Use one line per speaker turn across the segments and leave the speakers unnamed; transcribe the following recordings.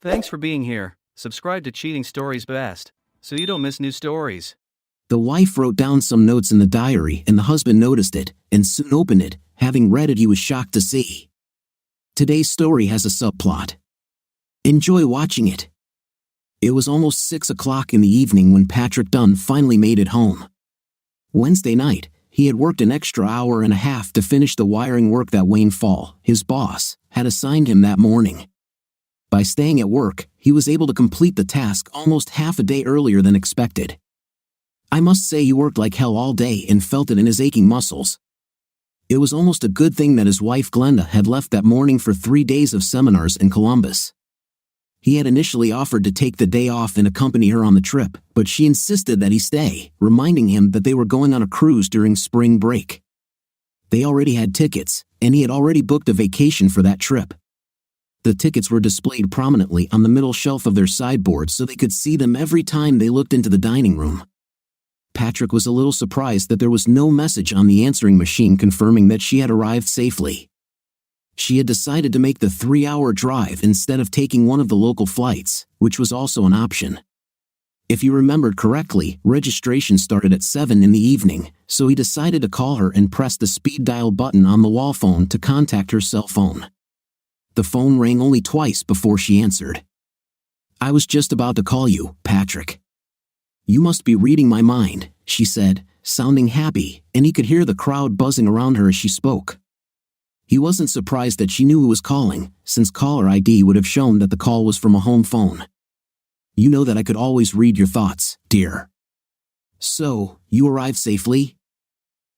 Thanks for being here. Subscribe to Cheating Stories Best, so you don't miss new stories.
The wife wrote down some notes in the diary and the husband noticed it, and soon opened it. Having read it, he was shocked to see. Today's story has a subplot. Enjoy watching it. It was almost 6 o'clock in the evening when Patrick Dunn finally made it home. Wednesday night, he had worked an extra hour and a half to finish the wiring work that Wayne Fall, his boss, had assigned him that morning. By staying at work, he was able to complete the task almost half a day earlier than expected. I must say he worked like hell all day and felt it in his aching muscles. It was almost a good thing that his wife Glenda had left that morning for 3 days of seminars in Columbus. He had initially offered to take the day off and accompany her on the trip, but she insisted that he stay, reminding him that they were going on a cruise during spring break. They already had tickets, and he had already booked a vacation for that trip. The tickets were displayed prominently on the middle shelf of their sideboard so they could see them every time they looked into the dining room. Patrick was a little surprised that there was no message on the answering machine confirming that she had arrived safely. She had decided to make the 3-hour drive instead of taking one of the local flights, which was also an option. If you remembered correctly, registration started at 7 in the evening, so he decided to call her and press the speed dial button on the wall phone to contact her cell phone. The phone rang only twice before she answered. "I was just about to call you, Patrick. You must be reading my mind," she said, sounding happy, and he could hear the crowd buzzing around her as she spoke. He wasn't surprised that she knew who was calling, since caller ID would have shown that the call was from a home phone. "You know that I could always read your thoughts, dear. So, you arrived safely?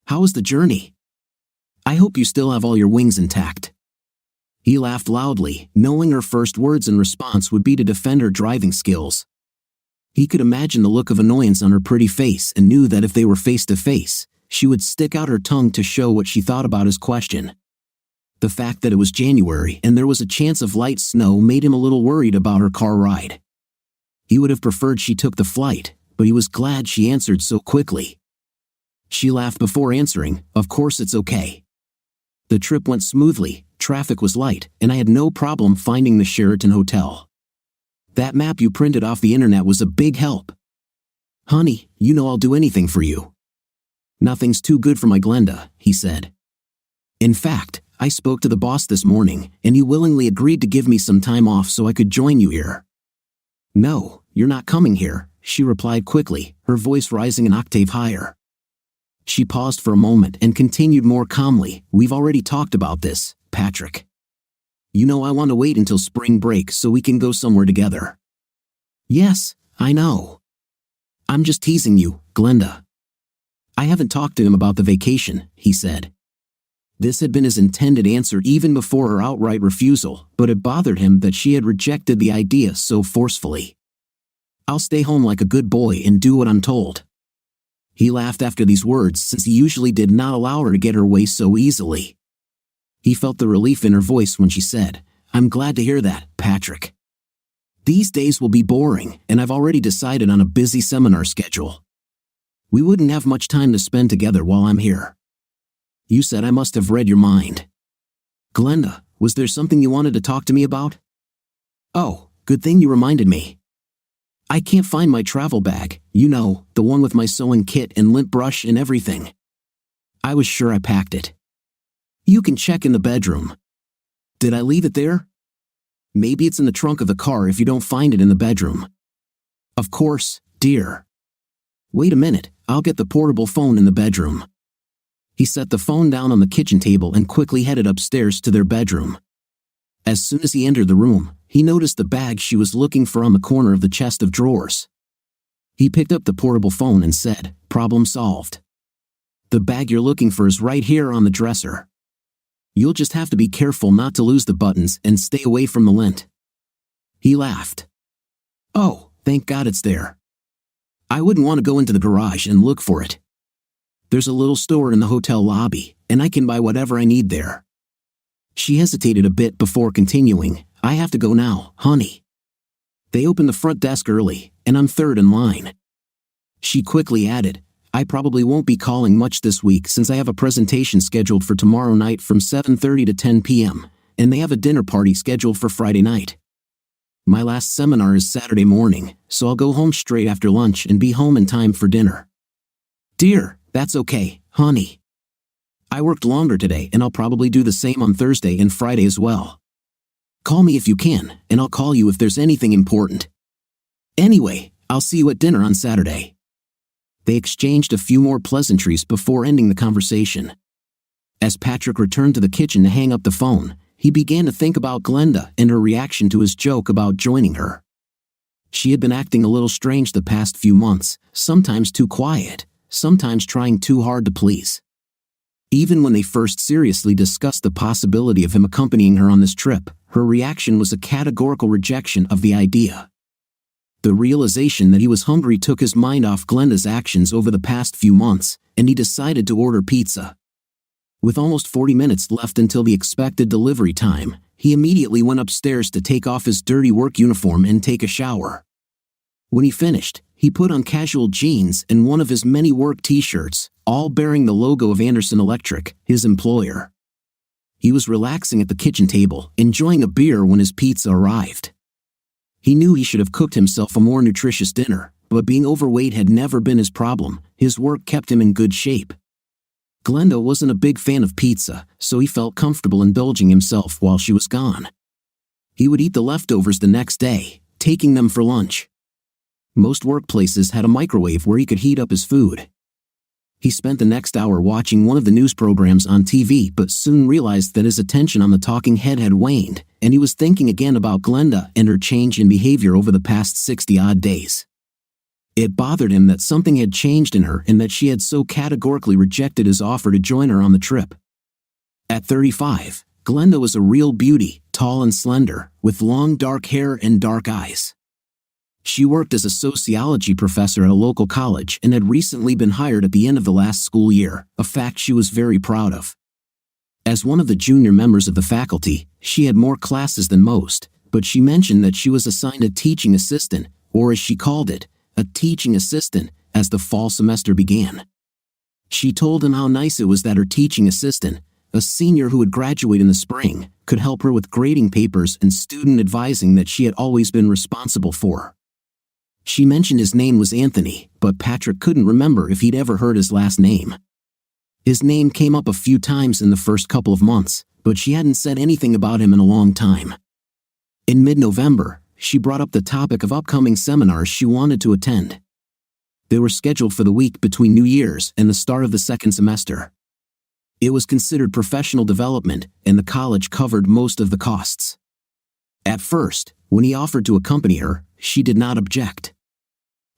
How was the journey? I hope you still have all your wings intact." He laughed loudly, knowing her first words in response would be to defend her driving skills. He could imagine the look of annoyance on her pretty face and knew that if they were face to face, she would stick out her tongue to show what she thought about his question. The fact that it was January and there was a chance of light snow made him a little worried about her car ride. He would have preferred she took the flight, but he was glad she answered so quickly. She laughed before answering, "Of course it's okay. The trip went smoothly, traffic was light, and I had no problem finding the Sheraton Hotel. That map you printed off the internet was a big help. Honey, you know I'll do anything for you." "Nothing's too good for my Glenda," he said. "In fact, I spoke to the boss this morning, and he willingly agreed to give me some time off so I could join you here." "No, you're not coming here," she replied quickly, her voice rising an octave higher. She paused for a moment and continued more calmly, "We've already talked about this, Patrick. You know I want to wait until spring break so we can go somewhere together." "Yes, I know. I'm just teasing you, Glenda." "I haven't talked to him about the vacation," he said. This had been his intended answer even before her outright refusal, but it bothered him that she had rejected the idea so forcefully. "I'll stay home like a good boy and do what I'm told." He laughed after these words since he usually did not allow her to get her way so easily. He felt the relief in her voice when she said, "I'm glad to hear that, Patrick. These days will be boring, and I've already decided on a busy seminar schedule. We wouldn't have much time to spend together while I'm here. You said I must have read your mind. Glenda, was there something you wanted to talk to me about?" "Oh, good thing you reminded me. I can't find my travel bag, you know, the one with my sewing kit and lint brush and everything. I was sure I packed it. You can check in the bedroom. Did I leave it there? Maybe it's in the trunk of the car if you don't find it in the bedroom." "Of course, dear. Wait a minute, I'll get the portable phone in the bedroom." He set the phone down on the kitchen table and quickly headed upstairs to their bedroom. As soon as he entered the room, he noticed the bag she was looking for on the corner of the chest of drawers. He picked up the portable phone and said, "Problem solved. The bag you're looking for is right here on the dresser. You'll just have to be careful not to lose the buttons and stay away from the lint." He laughed. "Oh, thank God it's there. I wouldn't want to go into the garage and look for it. There's a little store in the hotel lobby, and I can buy whatever I need there." She hesitated a bit before continuing, "I have to go now, honey. They open the front desk early, and I'm third in line." She quickly added, "I probably won't be calling much this week since I have a presentation scheduled for tomorrow night from 7:30 to 10 p.m., and they have a dinner party scheduled for Friday night." My last seminar is Saturday morning, so I'll go home straight after lunch and be home in time for dinner. Dear, that's okay, honey. I worked longer today and I'll probably do the same on Thursday and Friday as well. Call me if you can, and I'll call you if there's anything important. Anyway, I'll see you at dinner on Saturday. They exchanged a few more pleasantries before ending the conversation. As Patrick returned to the kitchen to hang up the phone, he began to think about Glenda and her reaction to his joke about joining her. She had been acting a little strange the past few months, sometimes too quiet, sometimes trying too hard to please. Even when they first seriously discussed the possibility of him accompanying her on this trip, her reaction was a categorical rejection of the idea. The realization that he was hungry took his mind off Glenda's actions over the past few months, and he decided to order pizza. With almost 40 minutes left until the expected delivery time, he immediately went upstairs to take off his dirty work uniform and take a shower. When he finished, he put on casual jeans and one of his many work t-shirts, all bearing the logo of Anderson Electric, his employer. He was relaxing at the kitchen table, enjoying a beer when his pizza arrived. He knew he should have cooked himself a more nutritious dinner, but being overweight had never been his problem. His work kept him in good shape. Glenda wasn't a big fan of pizza, so he felt comfortable indulging himself while she was gone. He would eat the leftovers the next day, taking them for lunch. Most workplaces had a microwave where he could heat up his food. He spent the next hour watching one of the news programs on TV but soon realized that his attention on the talking head had waned, and he was thinking again about Glenda and her change in behavior over the past 60-odd days. It bothered him that something had changed in her and that she had so categorically rejected his offer to join her on the trip. At 35, Glenda was a real beauty, tall and slender, with long dark hair and dark eyes. She worked as a sociology professor at a local college and had recently been hired at the end of the last school year, a fact she was very proud of. As one of the junior members of the faculty, she had more classes than most, but she mentioned that she was assigned a teaching assistant, or as she called it, a teaching assistant, as the fall semester began. She told him how nice it was that her teaching assistant, a senior who would graduate in the spring, could help her with grading papers and student advising that she had always been responsible for. She mentioned his name was Anthony, but Patrick couldn't remember if he'd ever heard his last name. His name came up a few times in the first couple of months, but she hadn't said anything about him in a long time. In mid-November, she brought up the topic of upcoming seminars she wanted to attend. They were scheduled for the week between New Year's and the start of the second semester. It was considered professional development, and the college covered most of the costs. At first, when he offered to accompany her, she did not object.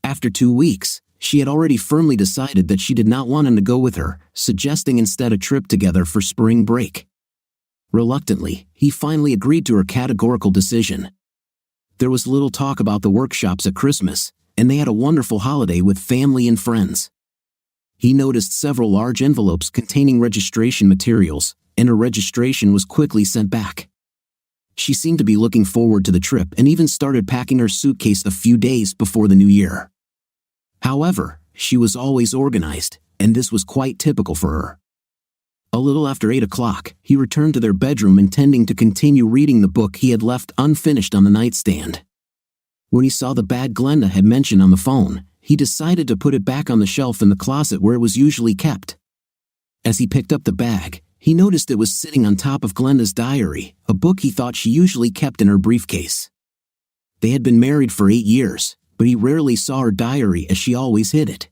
After 2 weeks, she had already firmly decided that she did not want him to go with her, suggesting instead a trip together for spring break. Reluctantly, he finally agreed to her categorical decision. There was little talk about the workshops at Christmas, and they had a wonderful holiday with family and friends. He noticed several large envelopes containing registration materials, and her registration was quickly sent back. She seemed to be looking forward to the trip and even started packing her suitcase a few days before the new year. However, she was always organized, and this was quite typical for her. A little after 8 o'clock, he returned to their bedroom intending to continue reading the book he had left unfinished on the nightstand. When he saw the bag Glenda had mentioned on the phone, he decided to put it back on the shelf in the closet where it was usually kept. As he picked up the bag, he noticed it was sitting on top of Glenda's diary, a book he thought she usually kept in her briefcase. They had been married for 8 years, but he rarely saw her diary as she always hid it.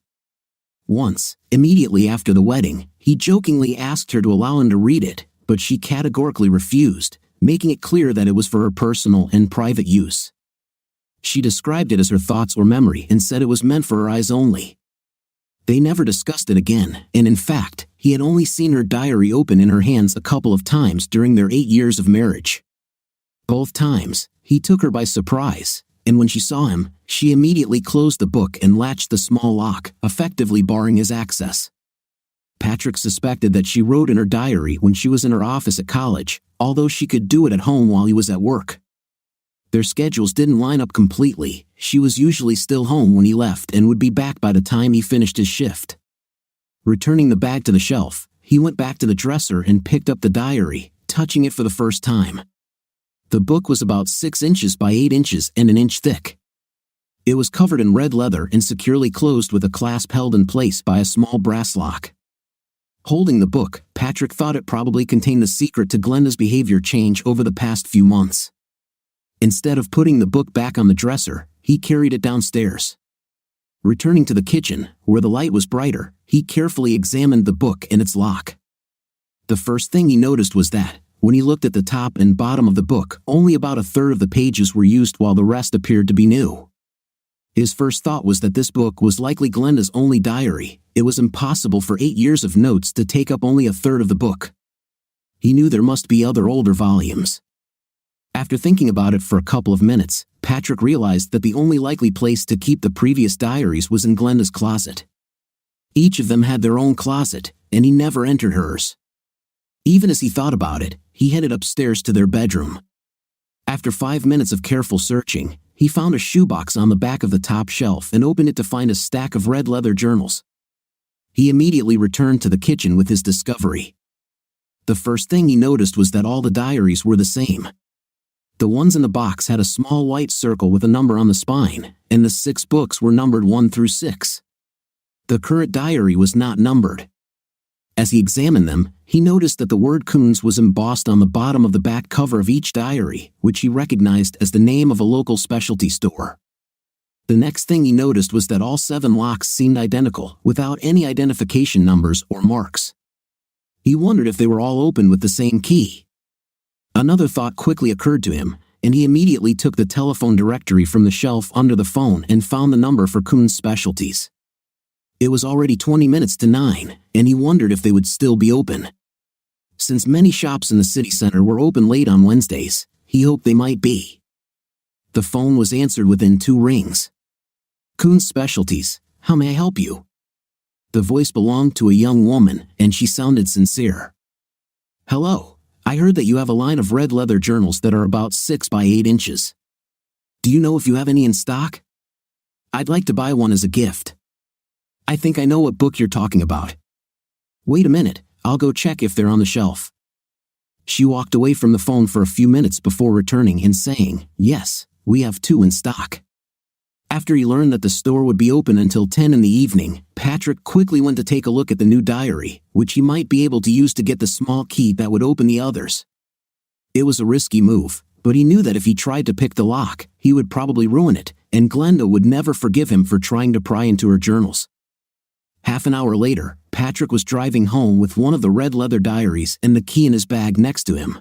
Once, immediately after the wedding, he jokingly asked her to allow him to read it, but she categorically refused, making it clear that it was for her personal and private use. She described it as her thoughts or memory and said it was meant for her eyes only. They never discussed it again, and in fact, he had only seen her diary open in her hands a couple of times during their 8 years of marriage. Both times, he took her by surprise, and when she saw him, she immediately closed the book and latched the small lock, effectively barring his access. Patrick suspected that she wrote in her diary when she was in her office at college, although she could do it at home while he was at work. Their schedules didn't line up completely. She was usually still home when he left and would be back by the time he finished his shift. Returning the bag to the shelf, he went back to the dresser and picked up the diary, touching it for the first time. The book was about 6 inches by 8 inches and an inch thick. It was covered in red leather and securely closed with a clasp held in place by a small brass lock. Holding the book, Patrick thought it probably contained the secret to Glenda's behavior change over the past few months. Instead of putting the book back on the dresser, he carried it downstairs. Returning to the kitchen, where the light was brighter, he carefully examined the book and its lock. The first thing he noticed was that, when he looked at the top and bottom of the book, only about a third of the pages were used while the rest appeared to be new. His first thought was that this book was likely Glenda's only diary. It was impossible for 8 years of notes to take up only a third of the book. He knew there must be other older volumes. After thinking about it for a couple of minutes, Patrick realized that the only likely place to keep the previous diaries was in Glenda's closet. Each of them had their own closet, and he never entered hers. Even as he thought about it, he headed upstairs to their bedroom. After 5 minutes of careful searching, he found a shoebox on the back of the top shelf and opened it to find a stack of red leather journals. He immediately returned to the kitchen with his discovery. The first thing he noticed was that all the diaries were the same. The ones in the box had a small white circle with a number on the spine, and the 6 books were numbered 1 through 6. The current diary was not numbered. As he examined them, he noticed that the word Coons was embossed on the bottom of the back cover of each diary, which he recognized as the name of a local specialty store. The next thing he noticed was that all 7 locks seemed identical, without any identification numbers or marks. He wondered if they were all opened with the same key. Another thought quickly occurred to him, and he immediately took the telephone directory from the shelf under the phone and found the number for Coons Specialties. It was already 20 minutes to 9, and he wondered if they would still be open. Since many shops in the city center were open late on Wednesdays, he hoped they might be. The phone was answered within 2 rings. Coons Specialties, how may I help you? The voice belonged to a young woman, and she sounded sincere. Hello, I heard that you have a line of red leather journals that are about 6 by 8 inches. Do you know if you have any in stock? I'd like to buy one as a gift. I think I know what book you're talking about. Wait a minute, I'll go check if they're on the shelf. She walked away from the phone for a few minutes before returning and saying, yes, we have 2 in stock. After he learned that the store would be open until 10 in the evening, Patrick quickly went to take a look at the new diary, which he might be able to use to get the small key that would open the others. It was a risky move, but he knew that if he tried to pick the lock, he would probably ruin it, and Glenda would never forgive him for trying to pry into her journals. Half an hour later, Patrick was driving home with one of the red leather diaries and the key in his bag next to him.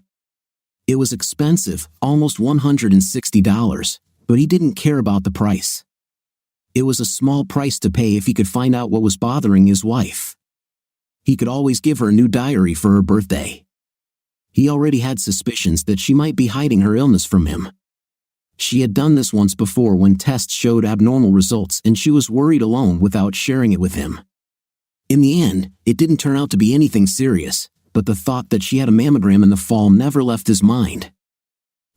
It was expensive, almost $160, but he didn't care about the price. It was a small price to pay if he could find out what was bothering his wife. He could always give her a new diary for her birthday. He already had suspicions that she might be hiding her illness from him. She had done this once before when tests showed abnormal results, and she was worried alone without sharing it with him. In the end, it didn't turn out to be anything serious, but the thought that she had a mammogram in the fall never left his mind.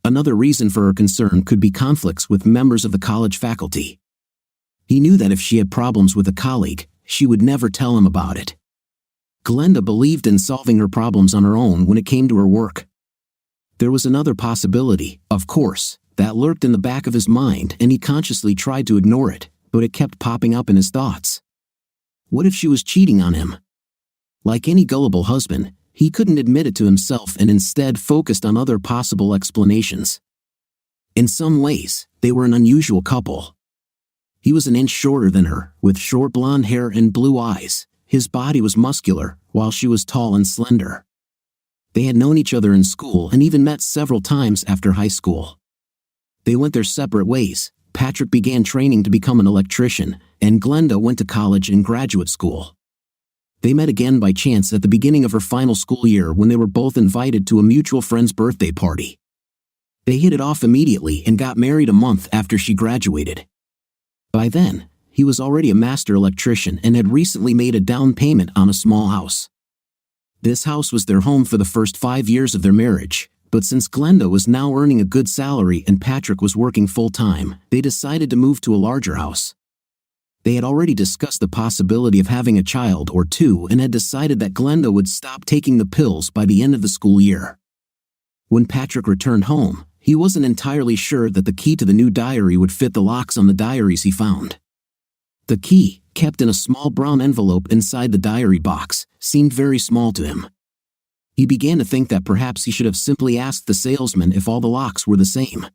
Another reason for her concern could be conflicts with members of the college faculty. He knew that if she had problems with a colleague, she would never tell him about it. Glenda believed in solving her problems on her own when it came to her work. There was another possibility, of course, that lurked in the back of his mind, and he consciously tried to ignore it, but it kept popping up in his thoughts. What if she was cheating on him? Like any gullible husband, he couldn't admit it to himself and instead focused on other possible explanations. In some ways, they were an unusual couple. He was an inch shorter than her, with short blonde hair and blue eyes. His body was muscular, while she was tall and slender. They had known each other in school and even met several times after high school. They went their separate ways. Patrick began training to become an electrician, and Glenda went to college and graduate school. They met again by chance at the beginning of her final school year when they were both invited to a mutual friend's birthday party. They hit it off immediately and got married a month after she graduated. By then, he was already a master electrician and had recently made a down payment on a small house. This house was their home for the first 5 years of their marriage, but since Glenda was now earning a good salary and Patrick was working full-time, they decided to move to a larger house. They had already discussed the possibility of having a child or 2 and had decided that Glenda would stop taking the pills by the end of the school year. When Patrick returned home, he wasn't entirely sure that the key to the new diary would fit the locks on the diaries he found. The key, kept in a small brown envelope inside the diary box, seemed very small to him. He began to think that perhaps he should have simply asked the salesman if all the locks were the same.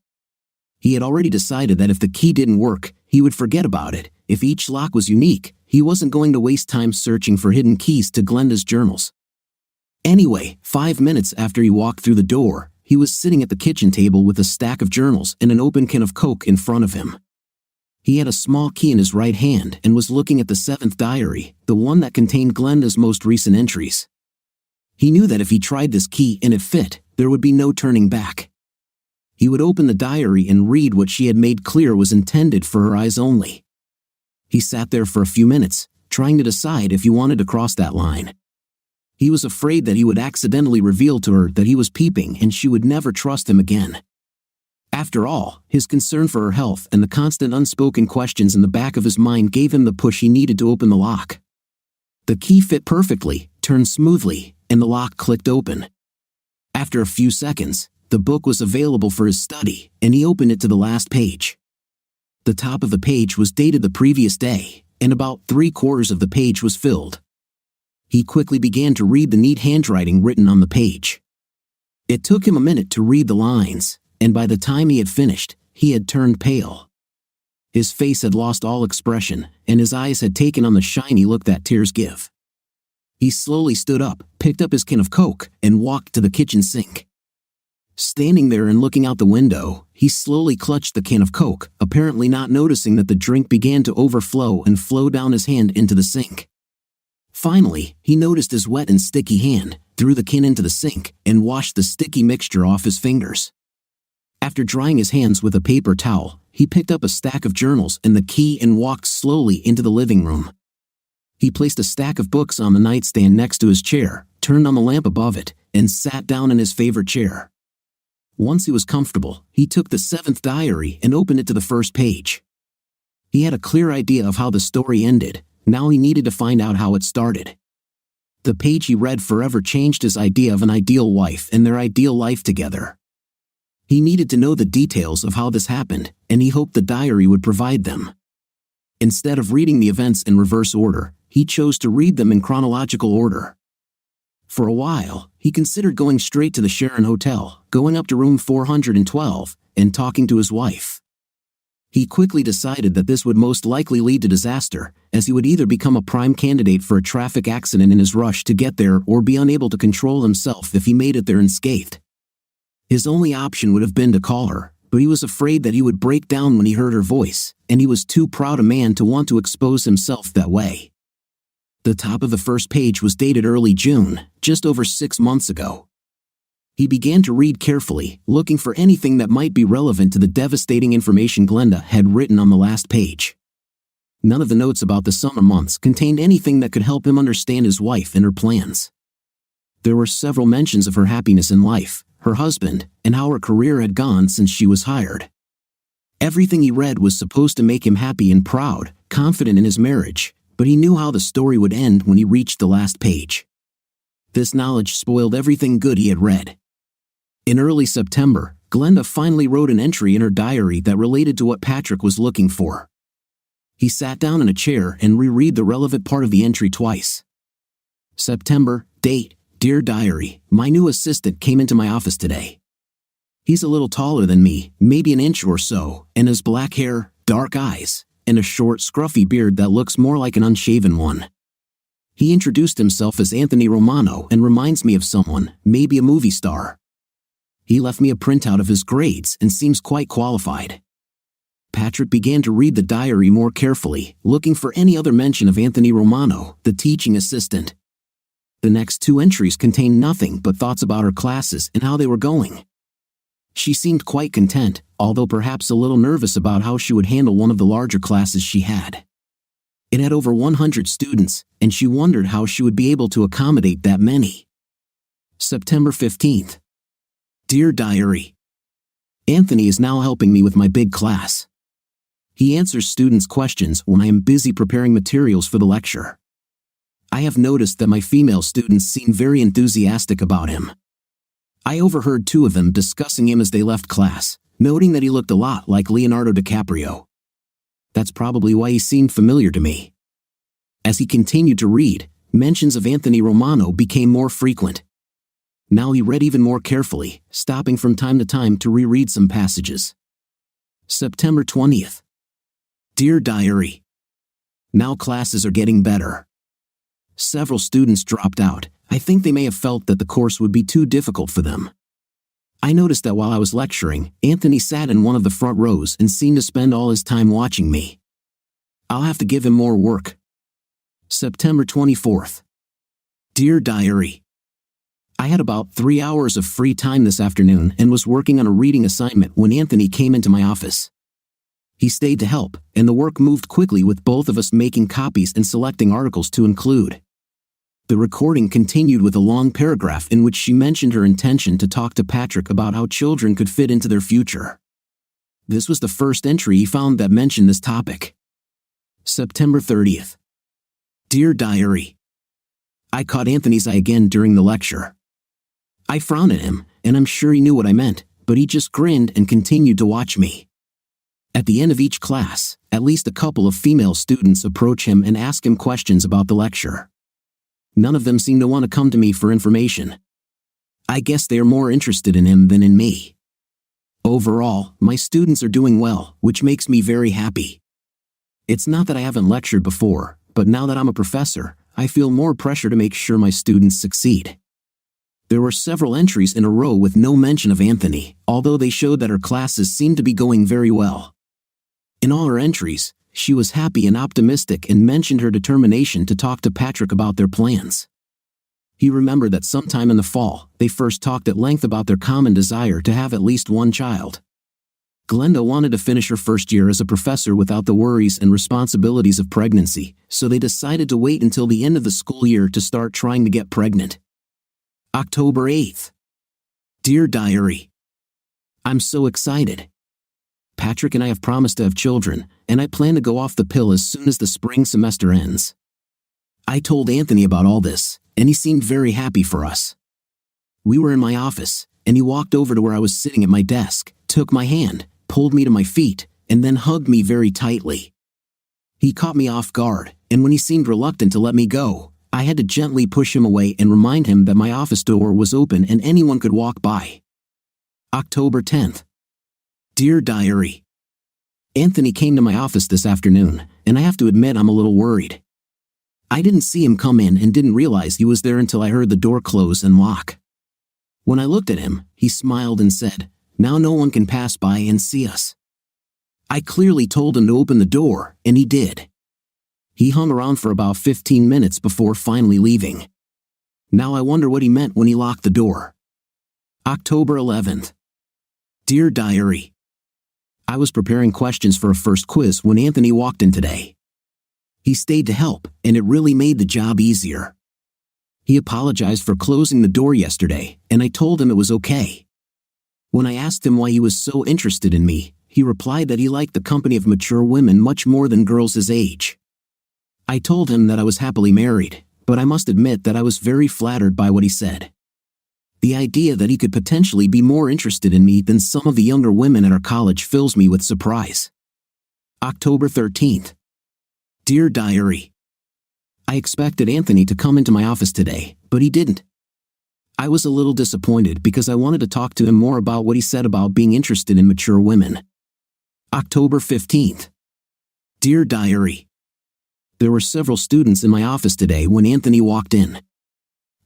He had already decided that if the key didn't work, he would forget about it. If each lock was unique, he wasn't going to waste time searching for hidden keys to Glenda's journals. Anyway, 5 minutes after he walked through the door, he was sitting at the kitchen table with a stack of journals and an open can of Coke in front of him. He had a small key in his right hand and was looking at the 7th diary, the one that contained Glenda's most recent entries. He knew that if he tried this key and it fit, there would be no turning back. He would open the diary and read what she had made clear was intended for her eyes only. He sat there for a few minutes, trying to decide if he wanted to cross that line. He was afraid that he would accidentally reveal to her that he was peeping and she would never trust him again. After all, his concern for her health and the constant unspoken questions in the back of his mind gave him the push he needed to open the lock. The key fit perfectly, turned smoothly, and the lock clicked open. After a few seconds, the book was available for his study, and he opened it to the last page. The top of the page was dated the previous day, and about 3/4 of the page was filled. He quickly began to read the neat handwriting written on the page. It took him a minute to read the lines, and by the time he had finished, he had turned pale. His face had lost all expression, and his eyes had taken on the shiny look that tears give. He slowly stood up, picked up his can of Coke, and walked to the kitchen sink. Standing there and looking out the window, he slowly clutched the can of Coke, apparently not noticing that the drink began to overflow and flow down his hand into the sink. Finally, he noticed his wet and sticky hand, threw the can into the sink, and washed the sticky mixture off his fingers. After drying his hands with a paper towel, he picked up a stack of journals and the key and walked slowly into the living room. He placed a stack of books on the nightstand next to his chair, turned on the lamp above it, and sat down in his favorite chair. Once he was comfortable, he took the 7th diary and opened it to the first page. He had a clear idea of how the story ended. Now he needed to find out how it started. The page he read forever changed his idea of an ideal wife and their ideal life together. He needed to know the details of how this happened, and he hoped the diary would provide them. Instead of reading the events in reverse order, he chose to read them in chronological order. For a while, he considered going straight to the Sharon Hotel, going up to room 412, and talking to his wife. He quickly decided that this would most likely lead to disaster, as he would either become a prime candidate for a traffic accident in his rush to get there or be unable to control himself if he made it there unscathed. His only option would have been to call her, but he was afraid that he would break down when he heard her voice, and he was too proud a man to want to expose himself that way. The top of the first page was dated early June, just over 6 months ago. He began to read carefully, looking for anything that might be relevant to the devastating information Glenda had written on the last page. None of the notes about the summer months contained anything that could help him understand his wife and her plans. There were several mentions of her happiness in life, her husband, and how her career had gone since she was hired. Everything he read was supposed to make him happy and proud, confident in his marriage, but he knew how the story would end when he reached the last page. This knowledge spoiled everything good he had read. In early September, Glenda finally wrote an entry in her diary that related to what Patrick was looking for. He sat down in a chair and reread the relevant part of the entry twice. September, date, Dear Diary, my new assistant came into my office today. He's a little taller than me, maybe an inch or so, and has black hair, dark eyes, and a short, scruffy beard that looks more like an unshaven one. He introduced himself as Anthony Romano and reminds me of someone, maybe a movie star. He left me a printout of his grades and seems quite qualified. Patrick began to read the diary more carefully, looking for any other mention of Anthony Romano, the teaching assistant. The next 2 entries contained nothing but thoughts about her classes and how they were going. She seemed quite content, although perhaps a little nervous about how she would handle one of the larger classes she had. It had over 100 students, and she wondered how she would be able to accommodate that many. September 15th. Dear Diary, Anthony is now helping me with my big class. He answers students' questions when I am busy preparing materials for the lecture. I have noticed that my female students seem very enthusiastic about him. I overheard two of them discussing him as they left class, noting that he looked a lot like Leonardo DiCaprio. That's probably why he seemed familiar to me. As he continued to read, mentions of Anthony Romano became more frequent. Now he read even more carefully, stopping from time to time to reread some passages. September 20th. Dear Diary. Now classes are getting better. Several students dropped out. I think they may have felt that the course would be too difficult for them. I noticed that while I was lecturing, Anthony sat in one of the front rows and seemed to spend all his time watching me. I'll have to give him more work. September 24th. Dear Diary. I had about 3 hours of free time this afternoon and was working on a reading assignment when Anthony came into my office. He stayed to help, and the work moved quickly with both of us making copies and selecting articles to include. The recording continued with a long paragraph in which she mentioned her intention to talk to Patrick about how children could fit into their future. This was the first entry he found that mentioned this topic. September 30th. Dear Diary. I caught Anthony's eye again during the lecture. I frowned at him, and I'm sure he knew what I meant, but he just grinned and continued to watch me. At the end of each class, at least a couple of female students approach him and ask him questions about the lecture. None of them seem to want to come to me for information. I guess they are more interested in him than in me. Overall, my students are doing well, which makes me very happy. It's not that I haven't lectured before, but now that I'm a professor, I feel more pressure to make sure my students succeed. There were several entries in a row with no mention of Anthony, although they showed that her classes seemed to be going very well. In all her entries, she was happy and optimistic and mentioned her determination to talk to Patrick about their plans. He remembered that sometime in the fall, they first talked at length about their common desire to have at least one child. Glenda wanted to finish her first year as a professor without the worries and responsibilities of pregnancy, so they decided to wait until the end of the school year to start trying to get pregnant. October 8th. Dear Diary. I'm so excited. Patrick and I have promised to have children, and I plan to go off the pill as soon as the spring semester ends. I told Anthony about all this, and he seemed very happy for us. We were in my office, and he walked over to where I was sitting at my desk, took my hand, pulled me to my feet, and then hugged me very tightly. He caught me off guard, and when he seemed reluctant to let me go, I had to gently push him away and remind him that my office door was open and anyone could walk by. October 10th. Dear Diary. Anthony came to my office this afternoon, and I have to admit I'm a little worried. I didn't see him come in and didn't realize he was there until I heard the door close and lock. When I looked at him, he smiled and said, "Now no one can pass by and see us." I clearly told him to open the door, and he did. He hung around for about 15 minutes before finally leaving. Now I wonder what he meant when he locked the door. October 11th. Dear Diary. I was preparing questions for a first quiz when Anthony walked in today. He stayed to help, and it really made the job easier. He apologized for closing the door yesterday, and I told him it was okay. When I asked him why he was so interested in me, he replied that he liked the company of mature women much more than girls his age. I told him that I was happily married, but I must admit that I was very flattered by what he said. The idea that he could potentially be more interested in me than some of the younger women at our college fills me with surprise. October 13th. Dear Diary. I expected Anthony to come into my office today, but he didn't. I was a little disappointed because I wanted to talk to him more about what he said about being interested in mature women. October 15th. Dear Diary. There were several students in my office today when Anthony walked in.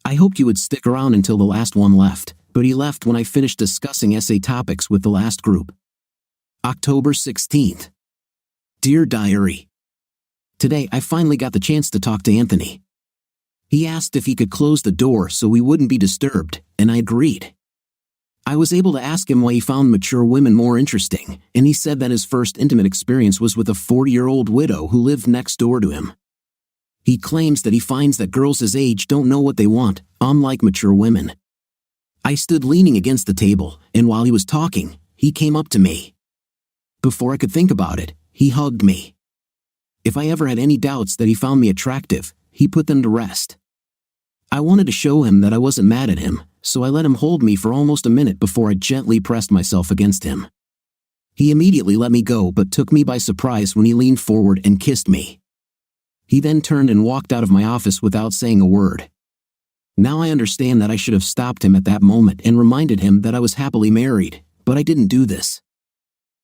I hoped you would stick around until the last one left, but he left when I finished discussing essay topics with the last group. October 16th. Dear Diary. Today I finally got the chance to talk to Anthony. He asked if he could close the door so we wouldn't be disturbed, and I agreed. I was able to ask him why he found mature women more interesting, and he said that his first intimate experience was with a 40-year-old widow who lived next door to him. He claims that he finds that girls his age don't know what they want, unlike mature women. I stood leaning against the table, and while he was talking, he came up to me. Before I could think about it, he hugged me. If I ever had any doubts that he found me attractive, he put them to rest. I wanted to show him that I wasn't mad at him, so I let him hold me for almost a minute before I gently pressed myself against him. He immediately let me go but took me by surprise when he leaned forward and kissed me. He then turned and walked out of my office without saying a word. Now I understand that I should have stopped him at that moment and reminded him that I was happily married, but I didn't do this.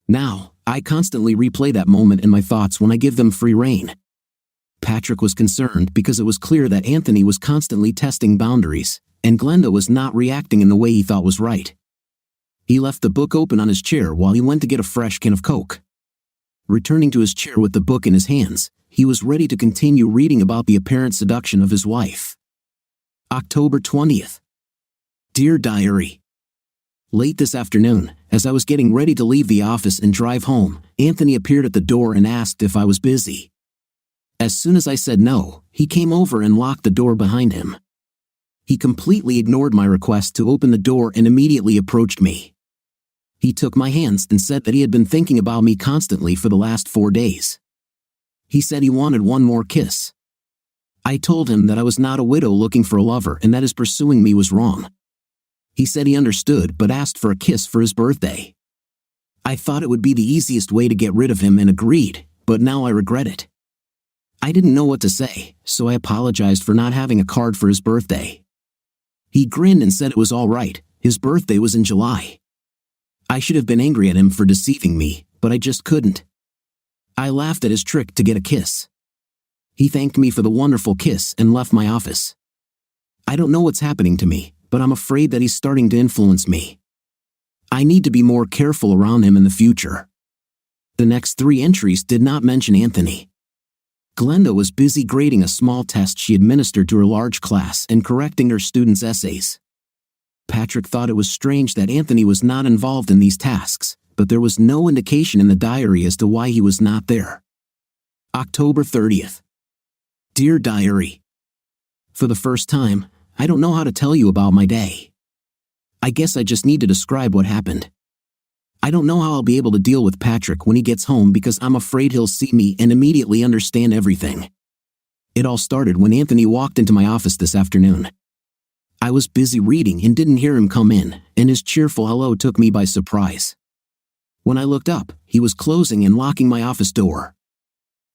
Now, I constantly replay that moment in my thoughts when I give them free rein. Patrick was concerned because it was clear that Anthony was constantly testing boundaries, and Glenda was not reacting in the way he thought was right. He left the book open on his chair while he went to get a fresh can of Coke. Returning to his chair with the book in his hands, he was ready to continue reading about the apparent seduction of his wife. October 20th. Dear Diary. Late this afternoon, as I was getting ready to leave the office and drive home, Anthony appeared at the door and asked if I was busy. As soon as I said no, he came over and locked the door behind him. He completely ignored my request to open the door and immediately approached me. He took my hands and said that he had been thinking about me constantly for the last 4 days. He said he wanted one more kiss. I told him that I was not a widow looking for a lover and that his pursuing me was wrong. He said he understood but asked for a kiss for his birthday. I thought it would be the easiest way to get rid of him and agreed, but now I regret it. I didn't know what to say, so I apologized for not having a card for his birthday. He grinned and said it was all right, his birthday was in July. I should have been angry at him for deceiving me, but I just couldn't. I laughed at his trick to get a kiss. He thanked me for the wonderful kiss and left my office. I don't know what's happening to me, but I'm afraid that he's starting to influence me. I need to be more careful around him in the future. The next 3 entries did not mention Anthony. Glenda was busy grading a small test she administered to her large class and correcting her students' essays. Patrick thought it was strange that Anthony was not involved in these tasks, but there was no indication in the diary as to why he was not there. October 30th. Dear Diary. For the first time, I don't know how to tell you about my day. I guess I just need to describe what happened. I don't know how I'll be able to deal with Patrick when he gets home because I'm afraid he'll see me and immediately understand everything. It all started when Anthony walked into my office this afternoon. I was busy reading and didn't hear him come in, and his cheerful hello took me by surprise. When I looked up, he was closing and locking my office door.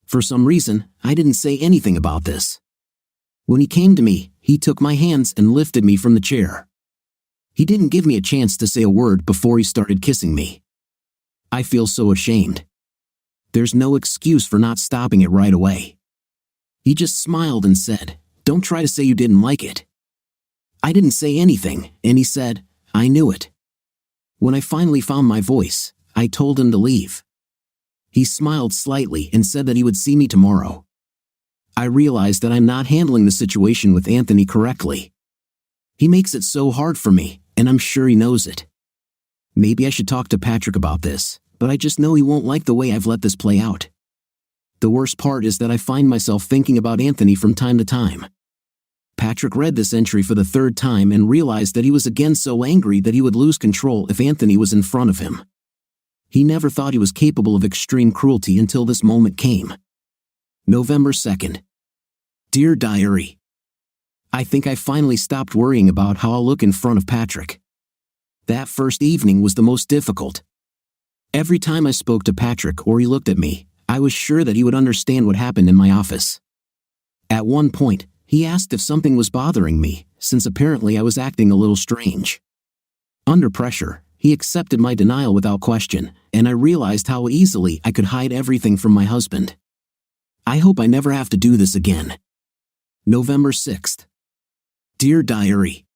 For some reason, I didn't say anything about this. When he came to me, he took my hands and lifted me from the chair. He didn't give me a chance to say a word before he started kissing me. I feel so ashamed. There's no excuse for not stopping it right away. He just smiled and said, "Don't try to say you didn't like it." I didn't say anything, and he said, "I knew it." When I finally found my voice, I told him to leave. He smiled slightly and said that he would see me tomorrow. I realized that I'm not handling the situation with Anthony correctly. He makes it so hard for me, and I'm sure he knows it. Maybe I should talk to Patrick about this, but I just know he won't like the way I've let this play out. The worst part is that I find myself thinking about Anthony from time to time. Patrick read this entry for the 3rd time and realized that he was again so angry that he would lose control if Anthony was in front of him. He never thought he was capable of extreme cruelty until this moment came. November 2nd. Dear Diary. I think I finally stopped worrying about how I'll look in front of Patrick. That first evening was the most difficult. Every time I spoke to Patrick or he looked at me, I was sure that he would understand what happened in my office. At one point, he asked if something was bothering me, since apparently I was acting a little strange. Under pressure, he accepted my denial without question, and I realized how easily I could hide everything from my husband. I hope I never have to do this again. November 6th. Dear Diary.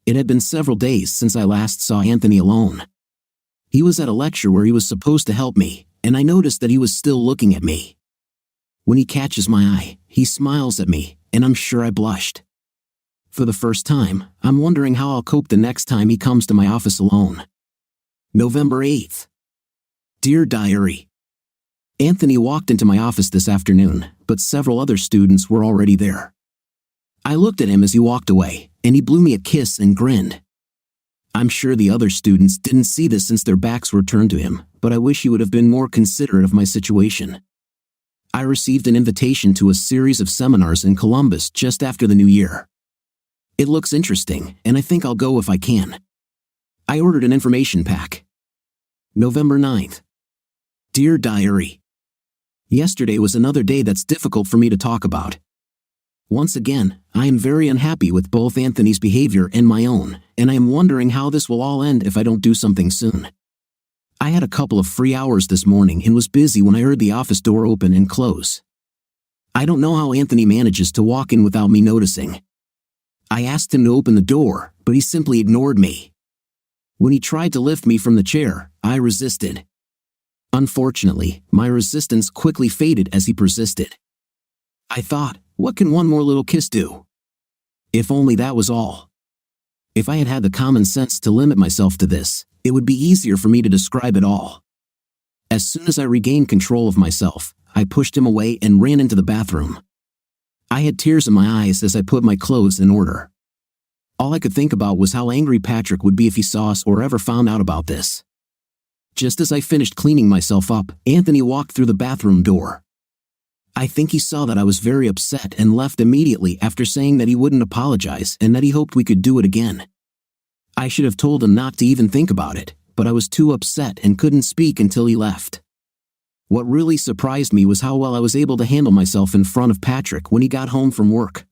It had been several days since I last saw Anthony alone. He was at a lecture where he was supposed to help me, and I noticed that he was still looking at me. When he catches my eye, he smiles at me, and I'm sure I blushed. For the first time, I'm wondering how I'll cope the next time he comes to my office alone. November 8th. Dear Diary. Anthony walked into my office this afternoon, but several other students were already there. I looked at him as he walked away, and he blew me a kiss and grinned. I'm sure the other students didn't see this since their backs were turned to him, but I wish he would have been more considerate of my situation. I received an invitation to a series of seminars in Columbus just after the new year. It looks interesting, and I think I'll go if I can. I ordered an information pack. November 9th. Dear Diary. Yesterday was another day that's difficult for me to talk about. Once again, I am very unhappy with both Anthony's behavior and my own, and I am wondering how this will all end if I don't do something soon. I had a couple of free hours this morning and was busy when I heard the office door open and close. I don't know how Anthony manages to walk in without me noticing. I asked him to open the door, but he simply ignored me. When he tried to lift me from the chair, I resisted. Unfortunately, my resistance quickly faded as he persisted. I thought, what can one more little kiss do? If only that was all. If I had had the common sense to limit myself to this, it would be easier for me to describe it all. As soon as I regained control of myself, I pushed him away and ran into the bathroom. I had tears in my eyes as I put my clothes in order. All I could think about was how angry Patrick would be if he saw us or ever found out about this. Just as I finished cleaning myself up, Anthony walked through the bathroom door. I think he saw that I was very upset and left immediately after saying that he wouldn't apologize and that he hoped we could do it again. I should have told him not to even think about it, but I was too upset and couldn't speak until he left. What really surprised me was how well I was able to handle myself in front of Patrick when he got home from work.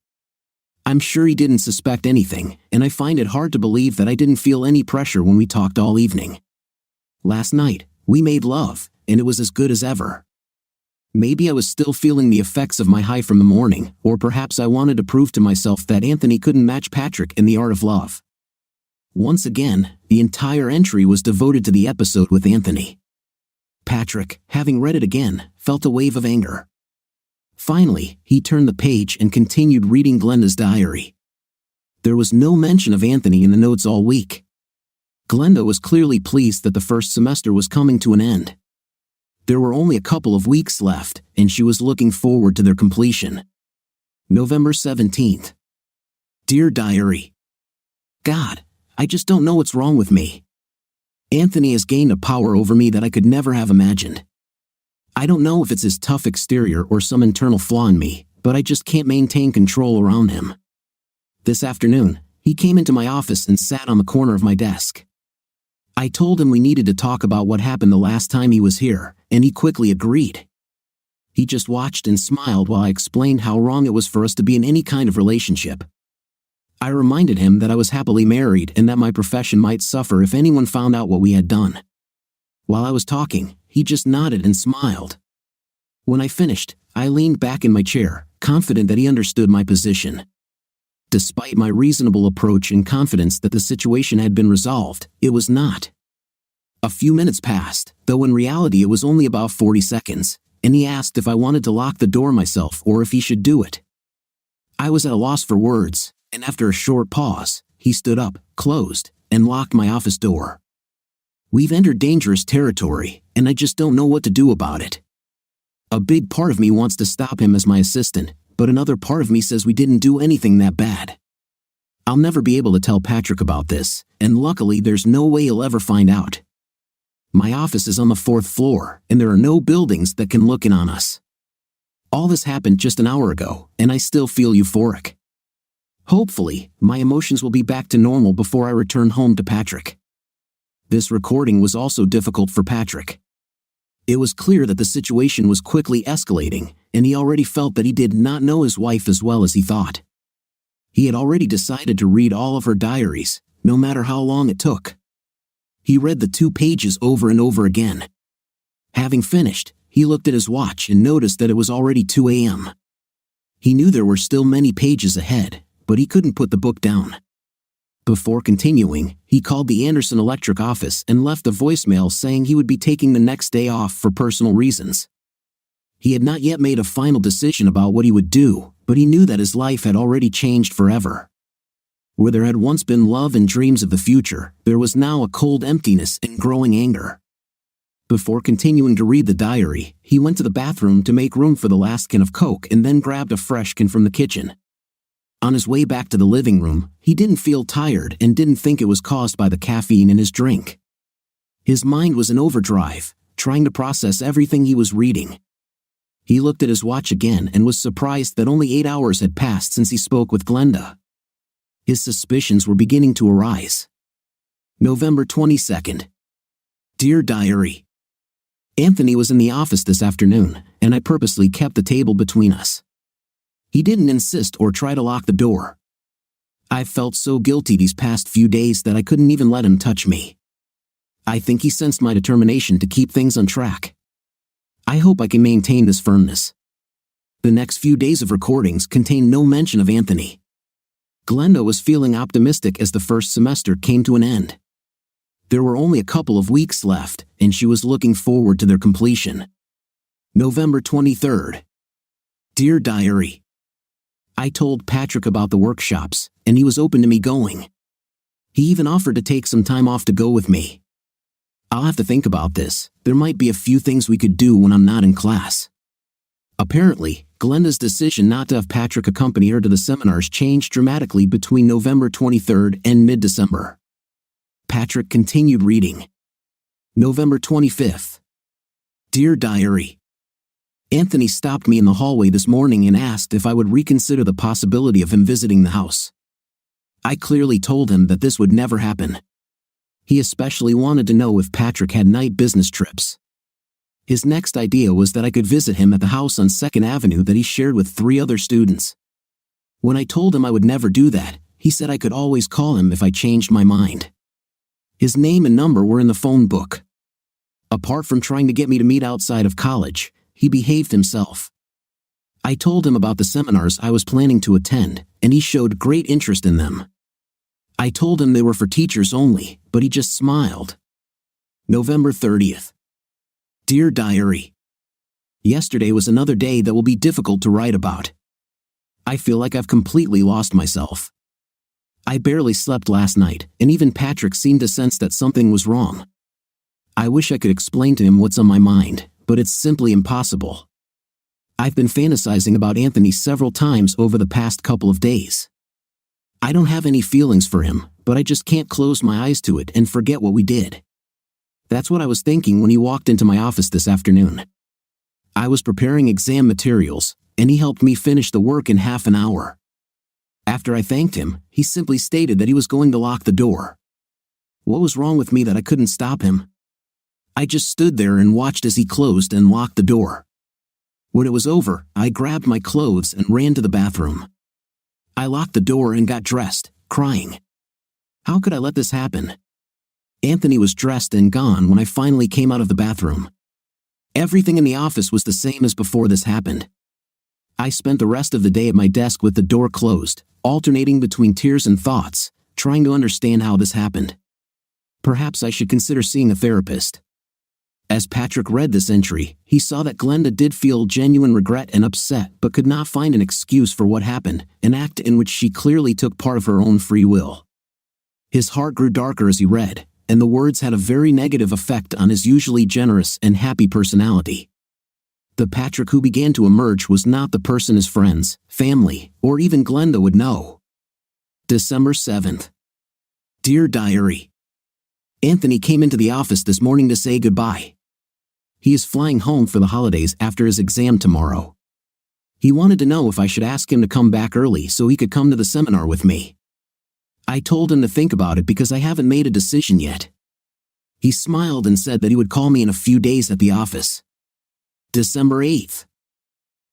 I'm sure he didn't suspect anything, and I find it hard to believe that I didn't feel any pressure when we talked all evening. Last night, we made love, and it was as good as ever. Maybe I was still feeling the effects of my high from the morning, or perhaps I wanted to prove to myself that Anthony couldn't match Patrick in the art of love. Once again, the entire entry was devoted to the episode with Anthony. Patrick, having read it again, felt a wave of anger. Finally, he turned the page and continued reading Glenda's diary. There was no mention of Anthony in the notes all week. Glenda was clearly pleased that the first semester was coming to an end. There were only a couple of weeks left, and she was looking forward to their completion. November 17th. Dear Diary. God, I just don't know what's wrong with me. Anthony has gained a power over me that I could never have imagined. I don't know if it's his tough exterior or some internal flaw in me, but I just can't maintain control around him. This afternoon, he came into my office and sat on the corner of my desk. I told him we needed to talk about what happened the last time he was here, and he quickly agreed. He just watched and smiled while I explained how wrong it was for us to be in any kind of relationship. I reminded him that I was happily married and that my profession might suffer if anyone found out what we had done. While I was talking, he just nodded and smiled. When I finished, I leaned back in my chair, confident that he understood my position. Despite my reasonable approach and confidence that the situation had been resolved, it was not. A few minutes passed, though in reality it was only about 40 seconds, and he asked if I wanted to lock the door myself or if he should do it. I was at a loss for words, and after a short pause, he stood up, closed, and locked my office door. We've entered dangerous territory, and I just don't know what to do about it. A big part of me wants to stop him as my assistant, but another part of me says we didn't do anything that bad. I'll never be able to tell Patrick about this, and luckily there's no way he'll ever find out. My office is on the 4th floor, and there are no buildings that can look in on us. All this happened just an hour ago, and I still feel euphoric. Hopefully, my emotions will be back to normal before I return home to Patrick. This recording was also difficult for Patrick. It was clear that the situation was quickly escalating, and he already felt that he did not know his wife as well as he thought. He had already decided to read all of her diaries, no matter how long it took. He read the 2 pages over and over again. Having finished, he looked at his watch and noticed that it was already 2 a.m. He knew there were still many pages ahead, but he couldn't put the book down. Before continuing, he called the Anderson Electric office and left a voicemail saying he would be taking the next day off for personal reasons. He had not yet made a final decision about what he would do, but he knew that his life had already changed forever. Where there had once been love and dreams of the future, there was now a cold emptiness and growing anger. Before continuing to read the diary, he went to the bathroom to make room for the last can of Coke and then grabbed a fresh can from the kitchen. On his way back to the living room, he didn't feel tired and didn't think it was caused by the caffeine in his drink. His mind was in overdrive, trying to process everything he was reading. He looked at his watch again and was surprised that only 8 hours had passed since he spoke with Glenda. His suspicions were beginning to arise. November 22nd. Dear Diary. Anthony was in the office this afternoon, and I purposely kept the table between us. He didn't insist or try to lock the door. I've felt so guilty these past few days that I couldn't even let him touch me. I think he sensed my determination to keep things on track. I hope I can maintain this firmness. The next few days of recordings contain no mention of Anthony. Glenda was feeling optimistic as the first semester came to an end. There were only a couple of weeks left, and she was looking forward to their completion. November 23rd. Dear Diary. I told Patrick about the workshops, and he was open to me going. He even offered to take some time off to go with me. I'll have to think about this. There might be a few things we could do when I'm not in class. Apparently, Glenda's decision not to have Patrick accompany her to the seminars changed dramatically between November 23rd and mid-December. Patrick continued reading. November 25th. Dear Diary. Anthony stopped me in the hallway this morning and asked if I would reconsider the possibility of him visiting the house. I clearly told him that this would never happen. He especially wanted to know if Patrick had night business trips. His next idea was that I could visit him at the house on 2nd Avenue that he shared with 3 other students. When I told him I would never do that, he said I could always call him if I changed my mind. His name and number were in the phone book. Apart from trying to get me to meet outside of college, he behaved himself. I told him about the seminars I was planning to attend, and he showed great interest in them. I told him they were for teachers only, but he just smiled. November 30th. Dear Diary. Yesterday was another day that will be difficult to write about. I feel like I've completely lost myself. I barely slept last night, and even Patrick seemed to sense that something was wrong. I wish I could explain to him what's on my mind, but it's simply impossible. I've been fantasizing about Anthony several times over the past couple of days. I don't have any feelings for him, but I just can't close my eyes to it and forget what we did. That's what I was thinking when he walked into my office this afternoon. I was preparing exam materials, and he helped me finish the work in half an hour. After I thanked him, he simply stated that he was going to lock the door. What was wrong with me that I couldn't stop him? I just stood there and watched as he closed and locked the door. When it was over, I grabbed my clothes and ran to the bathroom. I locked the door and got dressed, crying. How could I let this happen? Anthony was dressed and gone when I finally came out of the bathroom. Everything in the office was the same as before this happened. I spent the rest of the day at my desk with the door closed, alternating between tears and thoughts, trying to understand how this happened. Perhaps I should consider seeing a therapist. As Patrick read this entry, he saw that Glenda did feel genuine regret and upset but could not find an excuse for what happened, an act in which she clearly took part of her own free will. His heart grew darker as he read, and the words had a very negative effect on his usually generous and happy personality. The Patrick who began to emerge was not the person his friends, family, or even Glenda would know. December 7th. Dear Diary. Anthony came into the office this morning to say goodbye. He is flying home for the holidays after his exam tomorrow. He wanted to know if I should ask him to come back early so he could come to the seminar with me. I told him to think about it because I haven't made a decision yet. He smiled and said that he would call me in a few days at the office. December 8th.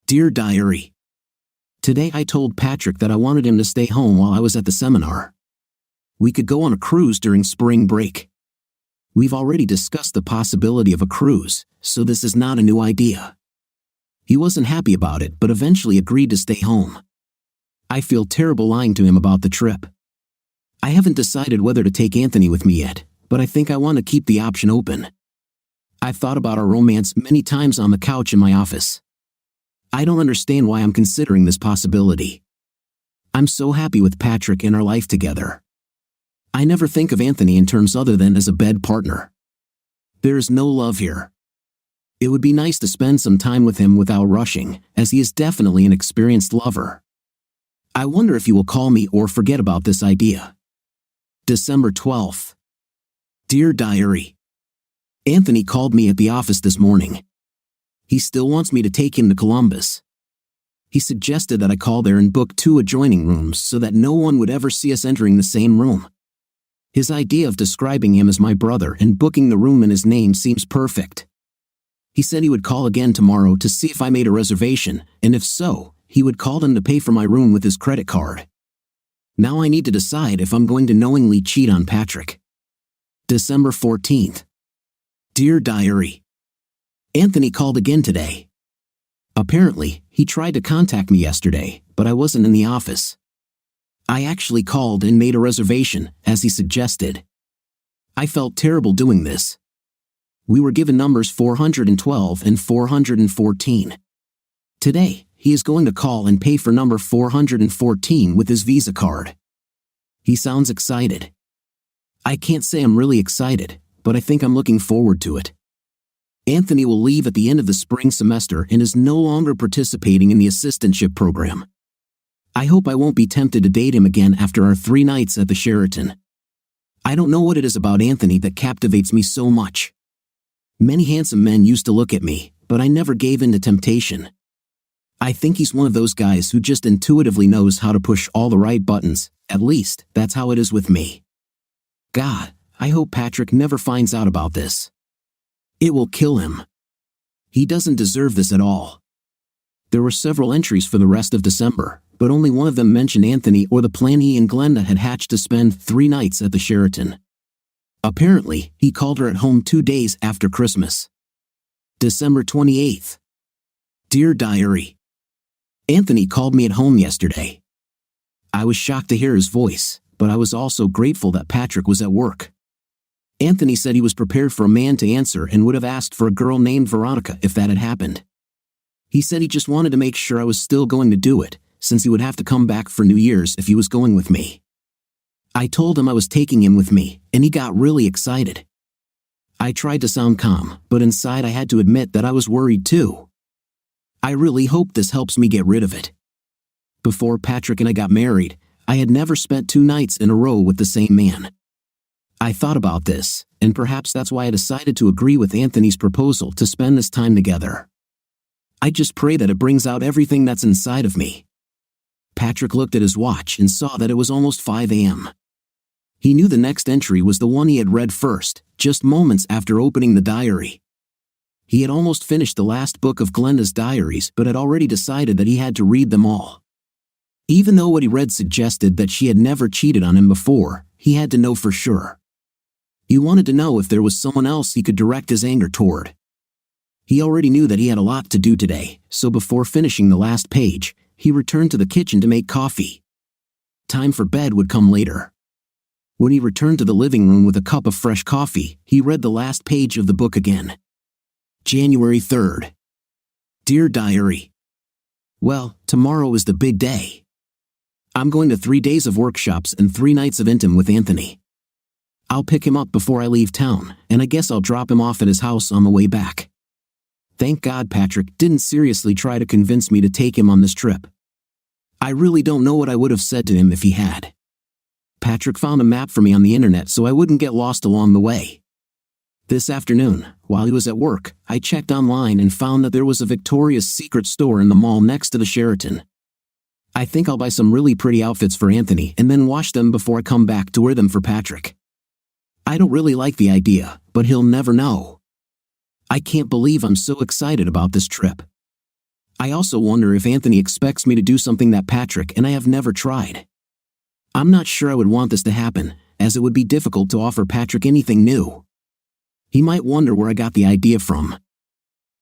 Dear Diary. Today I told Patrick that I wanted him to stay home while I was at the seminar. We could go on a cruise during spring break. We've already discussed the possibility of a cruise, so this is not a new idea. He wasn't happy about it but eventually agreed to stay home. I feel terrible lying to him about the trip. I haven't decided whether to take Anthony with me yet, but I think I want to keep the option open. I've thought about our romance many times on the couch in my office. I don't understand why I'm considering this possibility. I'm so happy with Patrick and our life together. I never think of Anthony in terms other than as a bed partner. There is no love here. It would be nice to spend some time with him without rushing, as he is definitely an experienced lover. I wonder if he will call me or forget about this idea. December 12th. Dear Diary. Anthony called me at the office this morning. He still wants me to take him to Columbus. He suggested that I call there and book 2 adjoining rooms so that no one would ever see us entering the same room. His idea of describing him as my brother and booking the room in his name seems perfect. He said he would call again tomorrow to see if I made a reservation, and if so, he would call them to pay for my room with his credit card. Now I need to decide if I'm going to knowingly cheat on Patrick. December 14th. Dear Diary. Anthony called again today. Apparently, he tried to contact me yesterday, but I wasn't in the office. I actually called and made a reservation, as he suggested. I felt terrible doing this. We were given numbers 412 and 414. Today, he is going to call and pay for number 414 with his Visa card. He sounds excited. I can't say I'm really excited, but I think I'm looking forward to it. Anthony will leave at the end of the spring semester and is no longer participating in the assistantship program. I hope I won't be tempted to date him again after our 3 nights at the Sheraton. I don't know what it is about Anthony that captivates me so much. Many handsome men used to look at me, but I never gave in to temptation. I think he's one of those guys who just intuitively knows how to push all the right buttons. At least, that's how it is with me. God, I hope Patrick never finds out about this. It will kill him. He doesn't deserve this at all. There were several entries for the rest of December, but only one of them mentioned Anthony or the plan he and Glenda had hatched to spend 3 nights at the Sheraton. Apparently, he called her at home 2 days after Christmas. December 28th. Dear Diary. Anthony called me at home yesterday. I was shocked to hear his voice, but I was also grateful that Patrick was at work. Anthony said he was prepared for a man to answer and would have asked for a girl named Veronica if that had happened. He said he just wanted to make sure I was still going to do it, since he would have to come back for New Year's if he was going with me. I told him I was taking him with me, and he got really excited. I tried to sound calm, but inside I had to admit that I was worried too. I really hope this helps me get rid of it. Before Patrick and I got married, I had never spent 2 nights in a row with the same man. I thought about this, and perhaps that's why I decided to agree with Anthony's proposal to spend this time together. I just pray that it brings out everything that's inside of me. Patrick looked at his watch and saw that it was almost 5 a.m. He knew the next entry was the one he had read first, just moments after opening the diary. He had almost finished the last book of Glenda's diaries but had already decided that he had to read them all. Even though what he read suggested that she had never cheated on him before, he had to know for sure. He wanted to know if there was someone else he could direct his anger toward. He already knew that he had a lot to do today, so before finishing the last page, he returned to the kitchen to make coffee. Time for bed would come later. When he returned to the living room with a cup of fresh coffee, he read the last page of the book again. January 3rd. Dear Diary. Well, tomorrow is the big day. I'm going to 3 days of workshops and 3 nights of intim with Anthony. I'll pick him up before I leave town, and I guess I'll drop him off at his house on the way back. Thank God Patrick didn't seriously try to convince me to take him on this trip. I really don't know what I would have said to him if he had. Patrick found a map for me on the internet so I wouldn't get lost along the way. This afternoon, while he was at work, I checked online and found that there was a Victoria's Secret store in the mall next to the Sheraton. I think I'll buy some really pretty outfits for Anthony and then wash them before I come back to wear them for Patrick. I don't really like the idea, but he'll never know. I can't believe I'm so excited about this trip. I also wonder if Anthony expects me to do something that Patrick and I have never tried. I'm not sure I would want this to happen, as it would be difficult to offer Patrick anything new. He might wonder where I got the idea from.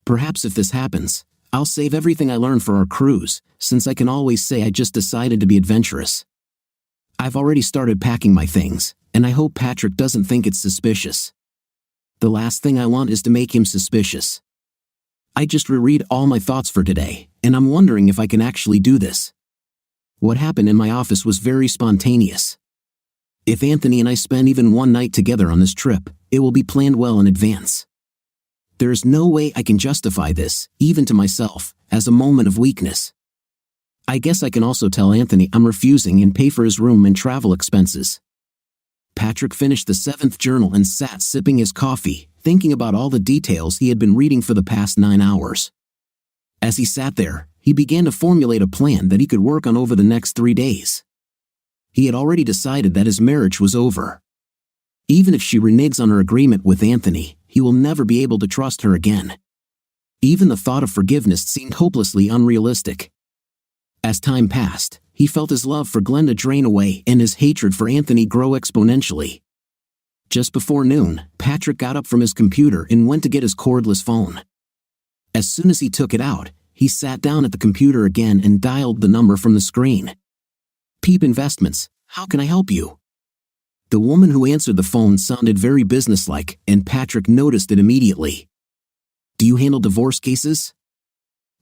Perhaps if this happens, I'll save everything I learned for our cruise, since I can always say I just decided to be adventurous. I've already started packing my things, and I hope Patrick doesn't think it's suspicious. The last thing I want is to make him suspicious. I just reread all my thoughts for today, and I'm wondering if I can actually do this. What happened in my office was very spontaneous. If Anthony and I spend even 1 night together on this trip, it will be planned well in advance. There is no way I can justify this, even to myself, as a moment of weakness. I guess I can also tell Anthony I'm refusing and pay for his room and travel expenses. Patrick finished the 7th journal and sat sipping his coffee, thinking about all the details he had been reading for the past 9 hours. As he sat there, he began to formulate a plan that he could work on over the next 3 days. He had already decided that his marriage was over. Even if she reneges on her agreement with Anthony, he will never be able to trust her again. Even the thought of forgiveness seemed hopelessly unrealistic. As time passed, he felt his love for Glenda drain away and his hatred for Anthony grow exponentially. Just before noon, Patrick got up from his computer and went to get his cordless phone. As soon as he took it out, he sat down at the computer again and dialed the number from the screen. "Peep Investments, how can I help you?" The woman who answered the phone sounded very businesslike, and Patrick noticed it immediately. "Do you handle divorce cases?"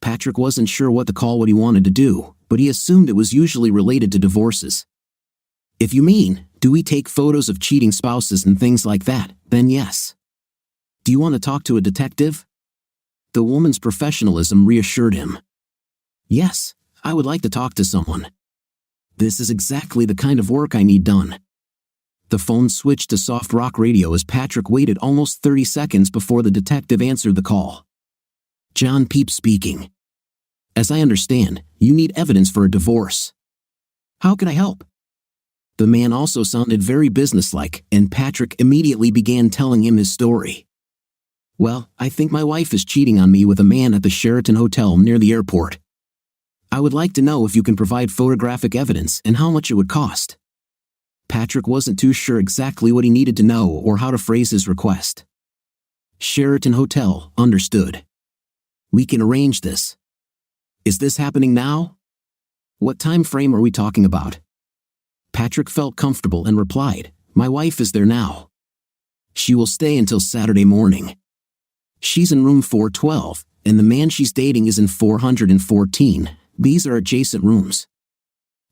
Patrick wasn't sure what to call what he wanted to do, but he assumed it was usually related to divorces. "If you mean, do we take photos of cheating spouses and things like that, then yes." "Do you want to talk to a detective?" The woman's professionalism reassured him. "Yes, I would like to talk to someone. This is exactly the kind of work I need done." The phone switched to soft rock radio as Patrick waited almost 30 seconds before the detective answered the call. "John Peep speaking. As I understand, you need evidence for a divorce. How can I help?" The man also sounded very businesslike, and Patrick immediately began telling him his story. "Well, I think my wife is cheating on me with a man at the Sheraton Hotel near the airport. I would like to know if you can provide photographic evidence and how much it would cost." Patrick wasn't too sure exactly what he needed to know or how to phrase his request. "Sheraton Hotel, understood. We can arrange this. Is this happening now? What time frame are we talking about?" Patrick felt comfortable and replied, "My wife is there now. She will stay until Saturday morning. She's in room 412, and the man she's dating is in 414. These are adjacent rooms.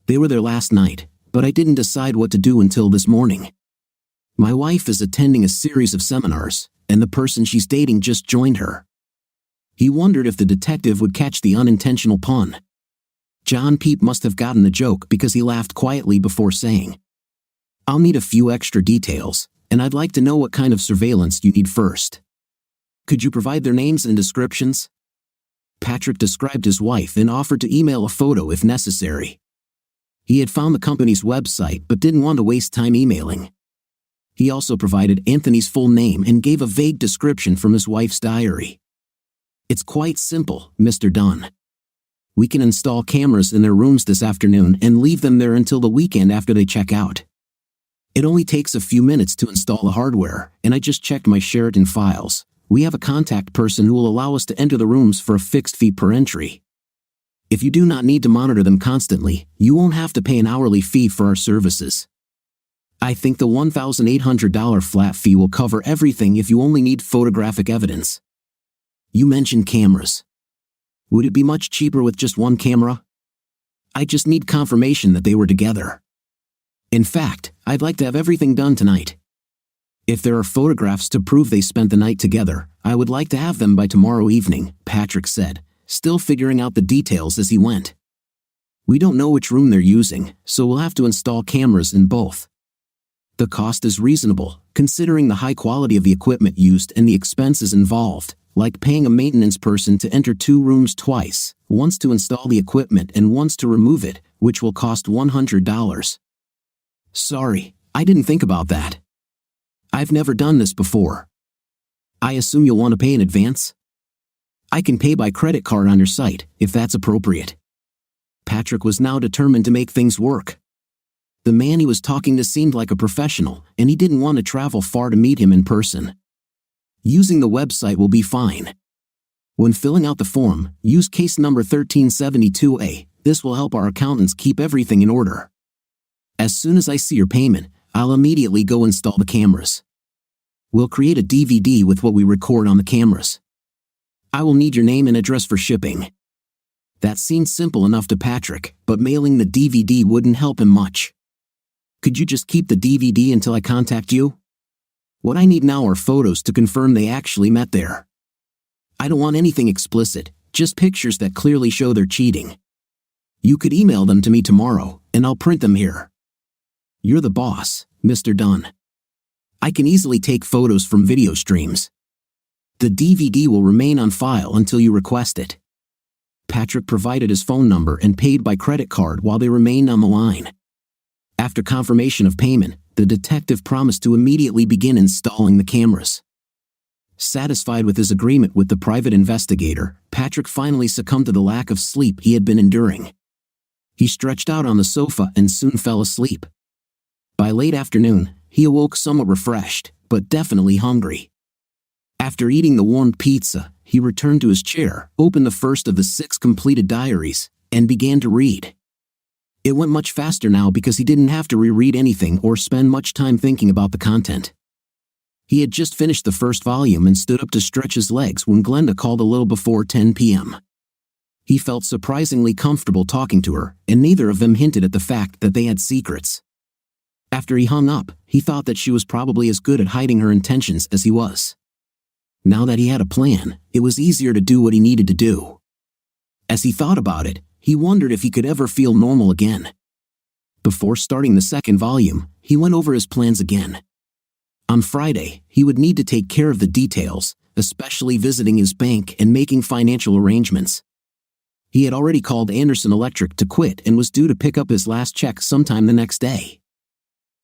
They were there last night, but I didn't decide what to do until this morning. My wife is attending a series of seminars, and the person she's dating just joined her." He wondered if the detective would catch the unintentional pun. John Peep must have gotten the joke because he laughed quietly before saying, "I'll need a few extra details, and I'd like to know what kind of surveillance you need first. Could you provide their names and descriptions?" Patrick described his wife and offered to email a photo if necessary. He had found the company's website but didn't want to waste time emailing. He also provided Anthony's full name and gave a vague description from his wife's diary. "It's quite simple, Mr. Dunn. We can install cameras in their rooms this afternoon and leave them there until the weekend after they check out. It only takes a few minutes to install the hardware, and I just checked my Sheraton files. We have a contact person who will allow us to enter the rooms for a fixed fee per entry. If you do not need to monitor them constantly, you won't have to pay an hourly fee for our services. I think the $1,800 flat fee will cover everything if you only need photographic evidence. You mentioned cameras. Would it be much cheaper with just one camera? I just need confirmation that they were together. In fact, I'd like to have everything done tonight. If there are photographs to prove they spent the night together, I would like to have them by tomorrow evening," Patrick said, still figuring out the details as he went. "We don't know which room they're using, so we'll have to install cameras in both. The cost is reasonable, considering the high quality of the equipment used and the expenses involved, like paying a maintenance person to enter 2 rooms twice, once to install the equipment and once to remove it, which will cost $100. "Sorry, I didn't think about that. I've never done this before. I assume you'll want to pay in advance? I can pay by credit card on your site, if that's appropriate." Patrick was now determined to make things work. The man he was talking to seemed like a professional, and he didn't want to travel far to meet him in person. Using the website will be fine. When filling out the form, use case number 1372A. This will help our accountants keep everything in order. As soon as I see your payment, I'll immediately go install the cameras. We'll create a DVD with what we record on the cameras. I will need your name and address for shipping. That seemed simple enough to Patrick, but mailing the DVD wouldn't help him much. "Could you just keep the DVD until I contact you? What I need now are photos to confirm they actually met there. I don't want anything explicit, just pictures that clearly show they're cheating. You could email them to me tomorrow, and I'll print them here. You're the boss, Mr. Dunn. I can easily take photos from video streams. The DVD will remain on file until you request it." Patrick provided his phone number and paid by credit card while they remained on the line. After confirmation of payment, the detective promised to immediately begin installing the cameras. Satisfied with his agreement with the private investigator, Patrick finally succumbed to the lack of sleep he had been enduring. He stretched out on the sofa and soon fell asleep. By late afternoon, he awoke somewhat refreshed, but definitely hungry. After eating the warmed pizza, he returned to his chair, opened the first of the 6 completed diaries, and began to read. It went much faster now because he didn't have to reread anything or spend much time thinking about the content. He had just finished the first volume and stood up to stretch his legs when Glenda called a little before 10 p.m. He felt surprisingly comfortable talking to her, and neither of them hinted at the fact that they had secrets. After he hung up, he thought that she was probably as good at hiding her intentions as he was. Now that he had a plan, it was easier to do what he needed to do. As he thought about it, he wondered if he could ever feel normal again. Before starting the second volume, he went over his plans again. On Friday, he would need to take care of the details, especially visiting his bank and making financial arrangements. He had already called Anderson Electric to quit and was due to pick up his last check sometime the next day.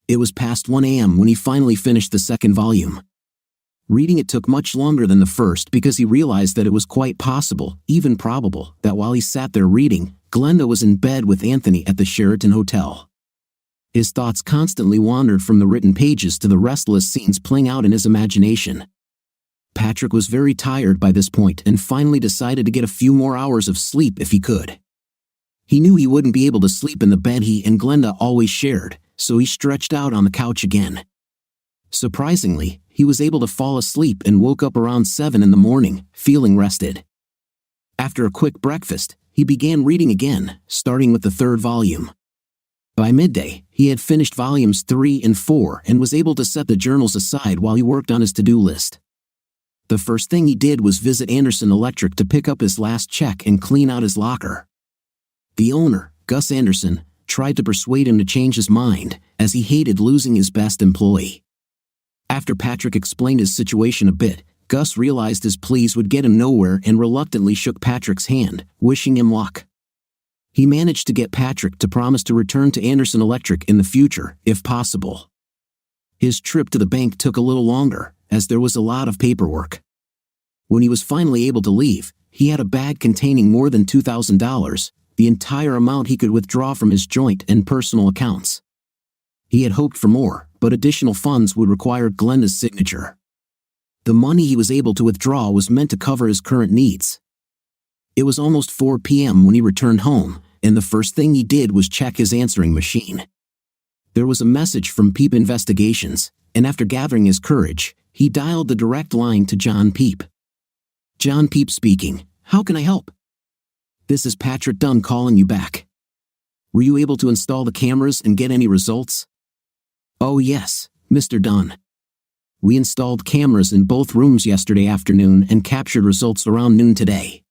It was past 1 a.m. when he finally finished the second volume. Reading it took much longer than the first because he realized that it was quite possible, even probable, that while he sat there reading, Glenda was in bed with Anthony at the Sheraton Hotel. His thoughts constantly wandered from the written pages to the restless scenes playing out in his imagination. Patrick was very tired by this point and finally decided to get a few more hours of sleep if he could. He knew he wouldn't be able to sleep in the bed he and Glenda always shared, so he stretched out on the couch again. Surprisingly, he was able to fall asleep and woke up around 7 in the morning, feeling rested. After a quick breakfast, he began reading again, starting with the third volume. By midday, he had finished volumes 3 and 4 and was able to set the journals aside while he worked on his to-do list. The first thing he did was visit Anderson Electric to pick up his last check and clean out his locker. The owner, Gus Anderson, tried to persuade him to change his mind, as he hated losing his best employee. After Patrick explained his situation a bit, Gus realized his pleas would get him nowhere and reluctantly shook Patrick's hand, wishing him luck. He managed to get Patrick to promise to return to Anderson Electric in the future, if possible. His trip to the bank took a little longer, as there was a lot of paperwork. When he was finally able to leave, he had a bag containing more than $2,000, the entire amount he could withdraw from his joint and personal accounts. He had hoped for more, but additional funds would require Glenda's signature. The money he was able to withdraw was meant to cover his current needs. It was almost 4 p.m. when he returned home, and the first thing he did was check his answering machine. There was a message from Peep Investigations, and after gathering his courage, he dialed the direct line to John Peep. John Peep speaking. How can I help? This is Patrick Dunn calling you back. Were you able to install the cameras and get any results? Oh yes, Mr. Dunn. We installed cameras in both rooms yesterday afternoon and captured results around noon today.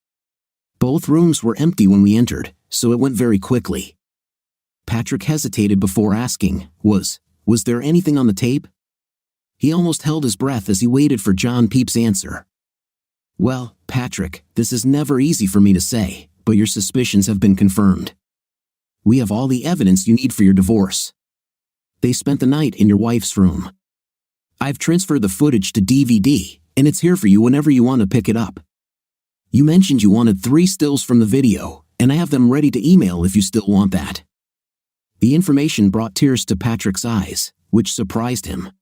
Both rooms were empty when we entered, so it went very quickly. Patrick hesitated before asking, was there anything on the tape? He almost held his breath as he waited for John Peep's answer. Well, Patrick, this is never easy for me to say, but your suspicions have been confirmed. We have all the evidence you need for your divorce. They spent the night in your wife's room. I've transferred the footage to DVD, and it's here for you whenever you want to pick it up. You mentioned you wanted 3 stills from the video, and I have them ready to email if you still want that. The information brought tears to Patrick's eyes, which surprised him.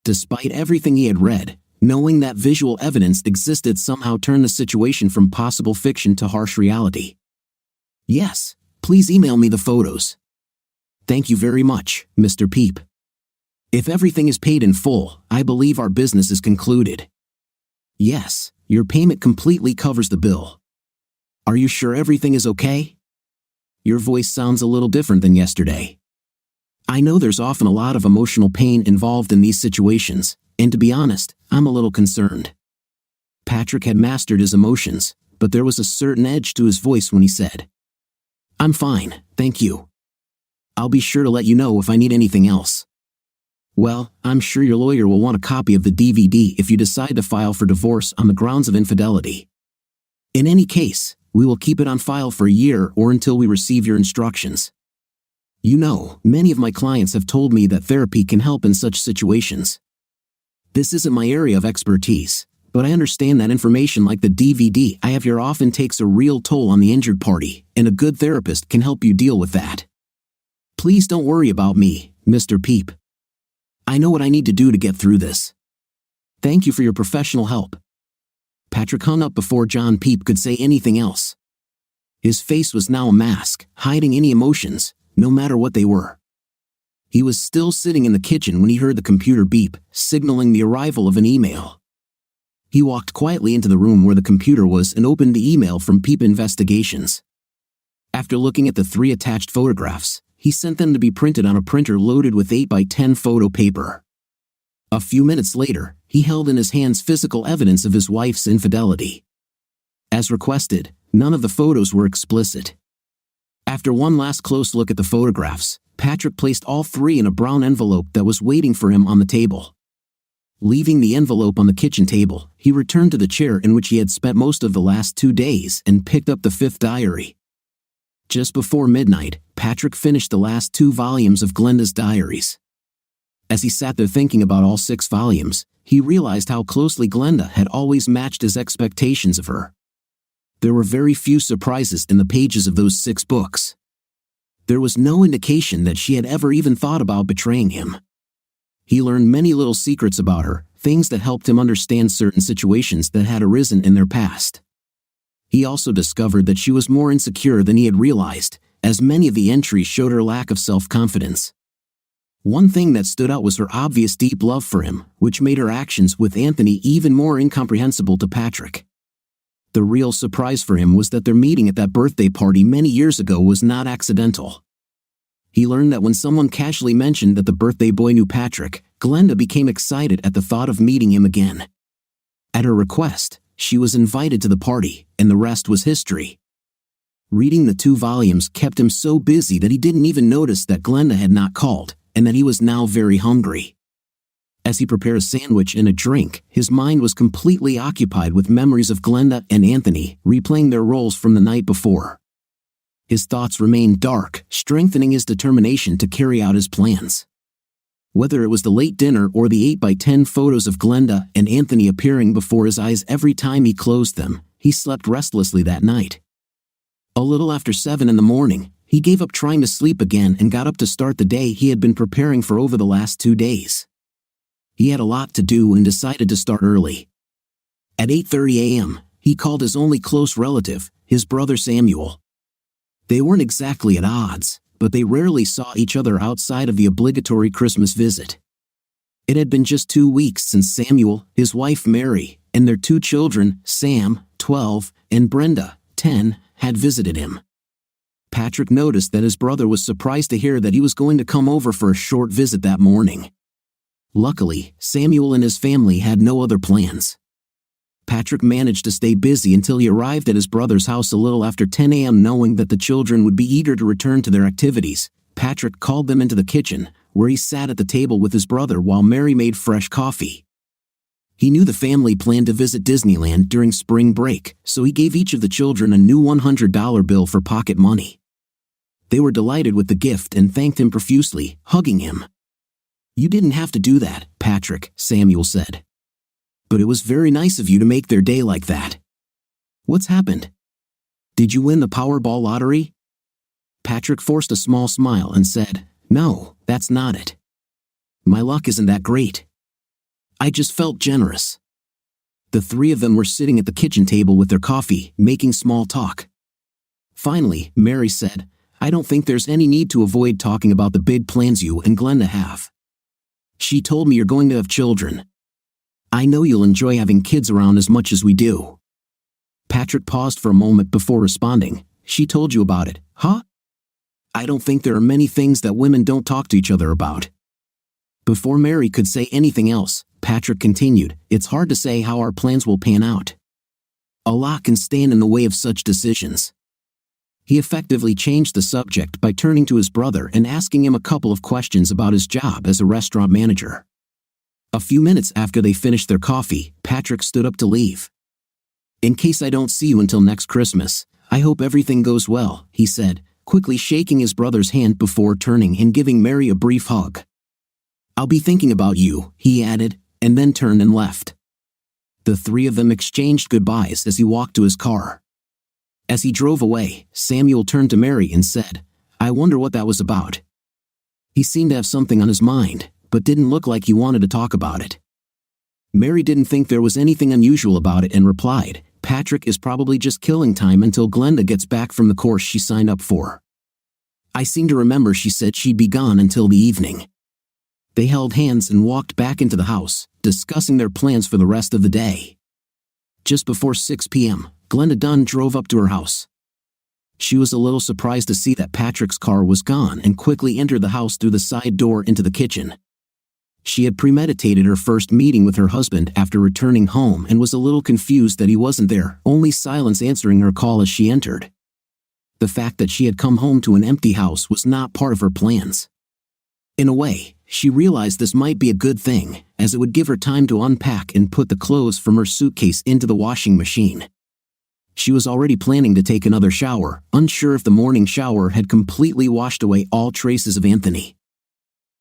Despite everything he had read, knowing that visual evidence existed somehow turned the situation from possible fiction to harsh reality. Yes, please email me the photos. Thank you very much, Mr. Peep. If everything is paid in full, I believe our business is concluded. Yes, your payment completely covers the bill. Are you sure everything is okay? Your voice sounds a little different than yesterday. I know there's often a lot of emotional pain involved in these situations, and to be honest, I'm a little concerned. Patrick had mastered his emotions, but there was a certain edge to his voice when he said, I'm fine, thank you. I'll be sure to let you know if I need anything else. Well, I'm sure your lawyer will want a copy of the DVD if you decide to file for divorce on the grounds of infidelity. In any case, We will keep it on file for a year or until we receive your instructions. You know, many of my clients have told me that therapy can help in such situations. This isn't my area of expertise, but I understand that information like the DVD I have here often takes a real toll on the injured party, and a good therapist can help you deal with that. Please don't worry about me, Mr. Peep. I know what I need to do to get through this. Thank you for your professional help. Patrick hung up before John Peep could say anything else. His face was now a mask, hiding any emotions, no matter what they were. He was still sitting in the kitchen when he heard the computer beep, signaling the arrival of an email. He walked quietly into the room where the computer was and opened the email from Peep Investigations. After looking at the 3 attached photographs, he sent them to be printed on a printer loaded with 8x10 photo paper. A few minutes later, he held in his hands physical evidence of his wife's infidelity. As requested, none of the photos were explicit. After one last close look at the photographs, Patrick placed all 3 in a brown envelope that was waiting for him on the table. Leaving the envelope on the kitchen table, he returned to the chair in which he had spent most of the last 2 days and picked up the 5th diary. Just before midnight, Patrick finished the last 2 volumes of Glenda's diaries. As he sat there thinking about all 6 volumes, he realized how closely Glenda had always matched his expectations of her. There were very few surprises in the pages of those 6 books. There was no indication that she had ever even thought about betraying him. He learned many little secrets about her, things that helped him understand certain situations that had arisen in their past. He also discovered that she was more insecure than he had realized, as many of the entries showed her lack of self-confidence. One thing that stood out was her obvious deep love for him, which made her actions with Anthony even more incomprehensible to Patrick. The real surprise for him was that their meeting at that birthday party many years ago was not accidental. He learned that when someone casually mentioned that the birthday boy knew Patrick, Glenda became excited at the thought of meeting him again. At her request, she was invited to the party, and the rest was history. Reading the 2 volumes kept him so busy that he didn't even notice that Glenda had not called, and that he was now very hungry. As he prepared a sandwich and a drink, his mind was completely occupied with memories of Glenda and Anthony, replaying their roles from the night before. His thoughts remained dark, strengthening his determination to carry out his plans. Whether it was the late dinner or the 8x10 photos of Glenda and Anthony appearing before his eyes every time he closed them, he slept restlessly that night. A little after 7 in the morning, he gave up trying to sleep again and got up to start the day he had been preparing for over the last 2 days. He had a lot to do and decided to start early. At 8:30 a.m., he called his only close relative, his brother Samuel. They weren't exactly at odds, but they rarely saw each other outside of the obligatory Christmas visit. It had been just 2 weeks since Samuel, his wife Mary, and their 2 children, Sam, 12, and Brenda, 10, had visited him. Patrick noticed that his brother was surprised to hear that he was going to come over for a short visit that morning. Luckily, Samuel and his family had no other plans. Patrick managed to stay busy until he arrived at his brother's house a little after 10 a.m. Knowing that the children would be eager to return to their activities, Patrick called them into the kitchen, where he sat at the table with his brother while Mary made fresh coffee. He knew the family planned to visit Disneyland during spring break, so he gave each of the children a new $100 bill for pocket money. They were delighted with the gift and thanked him profusely, hugging him. "You didn't have to do that, Patrick," Samuel said. "But it was very nice of you to make their day like that. What's happened? Did you win the Powerball lottery?" Patrick forced a small smile and said, "No, that's not it. My luck isn't that great. I just felt generous." The 3 of them were sitting at the kitchen table with their coffee, making small talk. Finally, Mary said, "I don't think there's any need to avoid talking about the big plans you and Glenda have. She told me you're going to have children. I know you'll enjoy having kids around as much as we do." Patrick paused for a moment before responding. "She told you about it, huh? I don't think there are many things that women don't talk to each other about." Before Mary could say anything else, Patrick continued, "It's hard to say how our plans will pan out. A lot can stand in the way of such decisions." He effectively changed the subject by turning to his brother and asking him a couple of questions about his job as a restaurant manager. A few minutes after they finished their coffee, Patrick stood up to leave. "In case I don't see you until next Christmas, "I hope everything goes well," he said, quickly shaking his brother's hand before turning and giving Mary a brief hug. "I'll be thinking about you," he added, and then turned and left. The three of them exchanged goodbyes as he walked to his car. As he drove away, Samuel turned to Mary and said, "I wonder what that was about." He seemed to have something on his mind, but didn't look like he wanted to talk about it. Mary didn't think there was anything unusual about it and replied, "Patrick is probably just killing time until Glenda gets back from the course she signed up for. I seem to remember she said she'd be gone until the evening." They held hands and walked back into the house, discussing their plans for the rest of the day. Just before 6 p.m., Glenda Dunn drove up to her house. She was a little surprised to see that Patrick's car was gone and quickly entered the house through the side door into the kitchen. She had premeditated her first meeting with her husband after returning home and was a little confused that he wasn't there, only silence answering her call as she entered. The fact that she had come home to an empty house was not part of her plans. In a way, she realized this might be a good thing, as it would give her time to unpack and put the clothes from her suitcase into the washing machine. She was already planning to take another shower, unsure if the morning shower had completely washed away all traces of Anthony.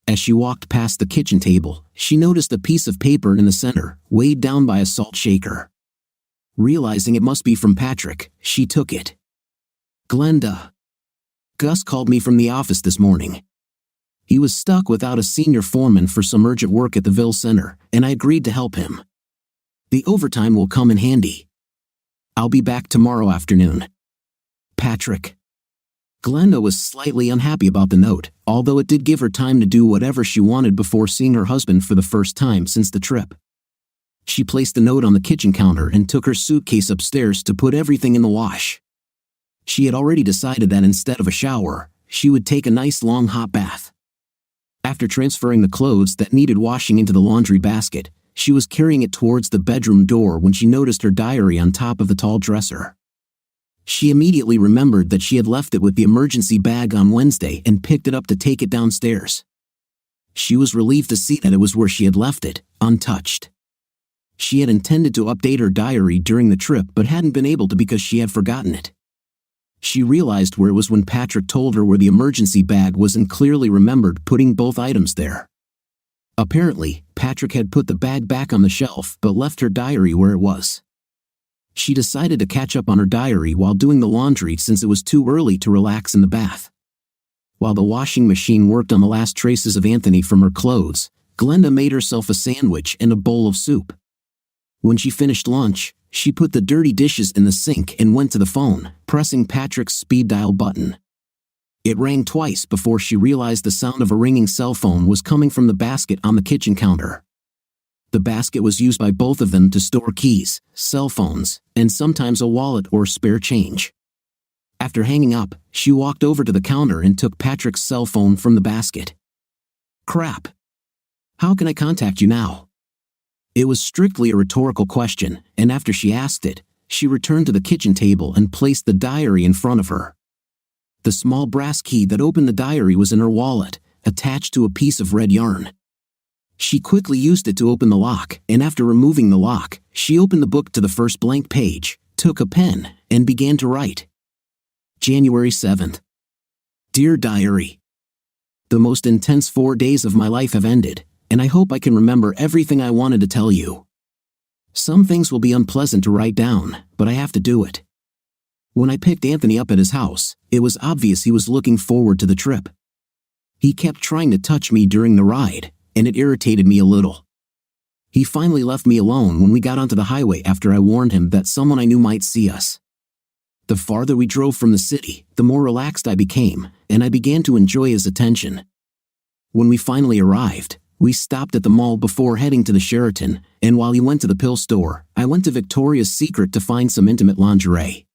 As she walked past the kitchen table, she noticed a piece of paper in the center, weighed down by a salt shaker. Realizing it must be from Patrick, she took it. "Glenda. Gus called me from the office this morning. He was stuck without a senior foreman for some urgent work at the Ville Center, and I agreed to help him. The overtime will come in handy. I'll be back tomorrow afternoon. Patrick." Glenda was slightly unhappy about the note, although it did give her time to do whatever she wanted before seeing her husband for the first time since the trip. She placed the note on the kitchen counter and took her suitcase upstairs to put everything in the wash. She had already decided that instead of a shower, she would take a nice long hot bath. After transferring the clothes that needed washing into the laundry basket, she was carrying it towards the bedroom door when she noticed her diary on top of the tall dresser. She immediately remembered that she had left it with the emergency bag on Wednesday and picked it up to take it downstairs. She was relieved to see that it was where she had left it, untouched. She had intended to update her diary during the trip but hadn't been able to because she had forgotten it. She realized where it was when Patrick told her where the emergency bag was and clearly remembered putting both items there. Apparently, Patrick had put the bag back on the shelf but left her diary where it was. She decided to catch up on her diary while doing the laundry since it was too early to relax in the bath. While the washing machine worked on the last traces of Anthony from her clothes, Glenda made herself a sandwich and a bowl of soup. When she finished lunch, she put the dirty dishes in the sink and went to the phone, pressing Patrick's speed dial button. It rang twice before she realized the sound of a ringing cell phone was coming from the basket on the kitchen counter. The basket was used by both of them to store keys, cell phones, and sometimes a wallet or spare change. After hanging up, she walked over to the counter and took Patrick's cell phone from the basket. "Crap. How can I contact you now?" It was strictly a rhetorical question, and after she asked it, she returned to the kitchen table and placed the diary in front of her. The small brass key that opened the diary was in her wallet, attached to a piece of red yarn. She quickly used it to open the lock, and after removing the lock, she opened the book to the first blank page, took a pen, and began to write. January 7th. Dear Diary. The most intense 4 days of my life have ended, and I hope I can remember everything I wanted to tell you. Some things will be unpleasant to write down, but I have to do it. When I picked Anthony up at his house, it was obvious he was looking forward to the trip. He kept trying to touch me during the ride, and it irritated me a little. He finally left me alone when we got onto the highway after I warned him that someone I knew might see us. The farther we drove from the city, the more relaxed I became, and I began to enjoy his attention. When we finally arrived, we stopped at the mall before heading to the Sheraton, and while he went to the pill store, I went to Victoria's Secret to find some intimate lingerie.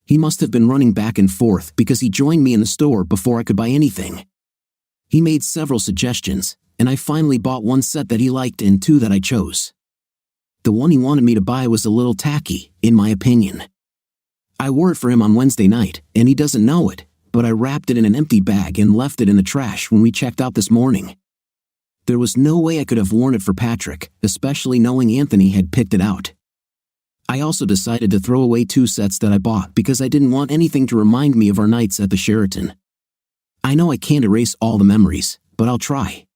He must have been running back and forth because he joined me in the store before I could buy anything. He made several suggestions, and I finally bought one set that he liked and two that I chose. The one he wanted me to buy was a little tacky, in my opinion. I wore it for him on Wednesday night, and he doesn't know it, but I wrapped it in an empty bag and left it in the trash when we checked out this morning. There was no way I could have worn it for Patrick, especially knowing Anthony had picked it out. I also decided to throw away 2 sets that I bought because I didn't want anything to remind me of our nights at the Sheraton. I know I can't erase all the memories, but I'll try.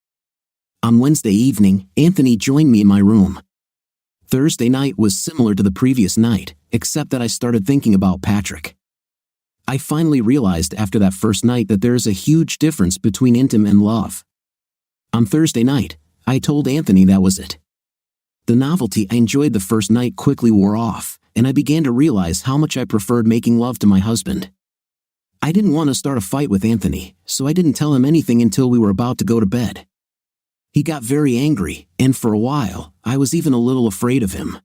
On Wednesday evening, Anthony joined me in my room. Thursday night was similar to the previous night, except that I started thinking about Patrick. I finally realized after that first night that there is a huge difference between intimate and love. On Thursday night, I told Anthony that was it. The novelty I enjoyed the first night quickly wore off, and I began to realize how much I preferred making love to my husband. I didn't want to start a fight with Anthony, so I didn't tell him anything until we were about to go to bed. He got very angry, and for a while, I was even a little afraid of him.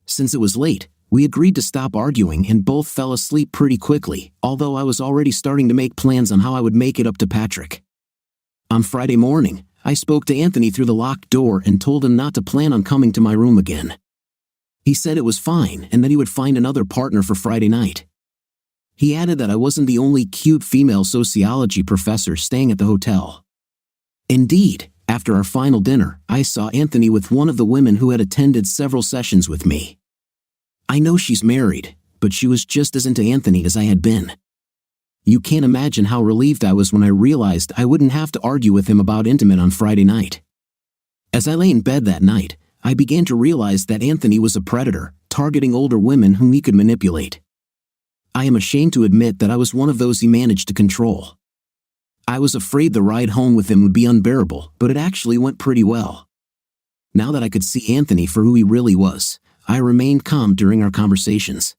Since it was late, we agreed to stop arguing and both fell asleep pretty quickly, although I was already starting to make plans on how I would make it up to Patrick. On Friday morning, I spoke to Anthony through the locked door and told him not to plan on coming to my room again. He said it was fine and that he would find another partner for Friday night. He added that I wasn't the only cute female sociology professor staying at the hotel. Indeed, after our final dinner, I saw Anthony with one of the women who had attended several sessions with me. I know she's married, but she was just as into Anthony as I had been. You can't imagine how relieved I was when I realized I wouldn't have to argue with him about intimate on Friday night. As I lay in bed that night, I began to realize that Anthony was a predator, targeting older women whom he could manipulate. I am ashamed to admit that I was one of those he managed to control. I was afraid the ride home with him would be unbearable, but it actually went pretty well. Now that I could see Anthony for who he really was, I remained calm during our conversations.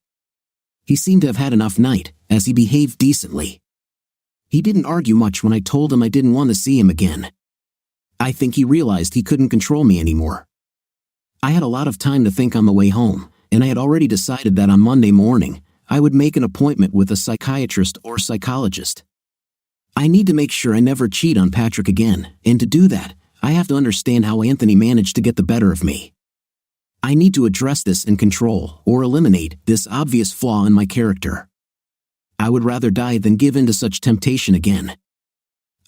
He seemed to have had enough night, as he behaved decently. He didn't argue much when I told him I didn't want to see him again. I think he realized he couldn't control me anymore. I had a lot of time to think on the way home, and I had already decided that on Monday morning, I would make an appointment with a psychiatrist or psychologist. I need to make sure I never cheat on Patrick again, and to do that, I have to understand how Anthony managed to get the better of me. I need to address this and control, or eliminate, this obvious flaw in my character. I would rather die than give in to such temptation again.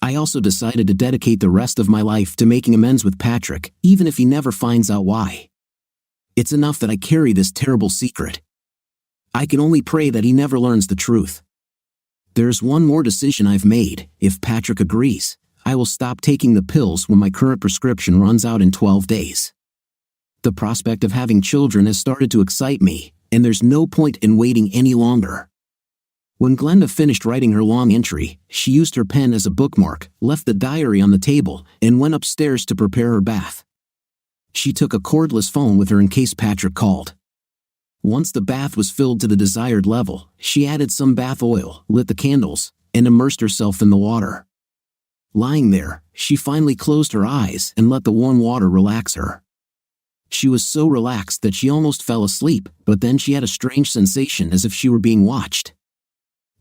I also decided to dedicate the rest of my life to making amends with Patrick, even if he never finds out why. It's enough that I carry this terrible secret. I can only pray that he never learns the truth. There's one more decision I've made. If Patrick agrees, I will stop taking the pills when my current prescription runs out in 12 days. The prospect of having children has started to excite me, and there's no point in waiting any longer. When Glenda finished writing her long entry, she used her pen as a bookmark, left the diary on the table, and went upstairs to prepare her bath. She took a cordless phone with her in case Patrick called. Once the bath was filled to the desired level, she added some bath oil, lit the candles, and immersed herself in the water. Lying there, she finally closed her eyes and let the warm water relax her. She was so relaxed that she almost fell asleep, but then she had a strange sensation as if she were being watched.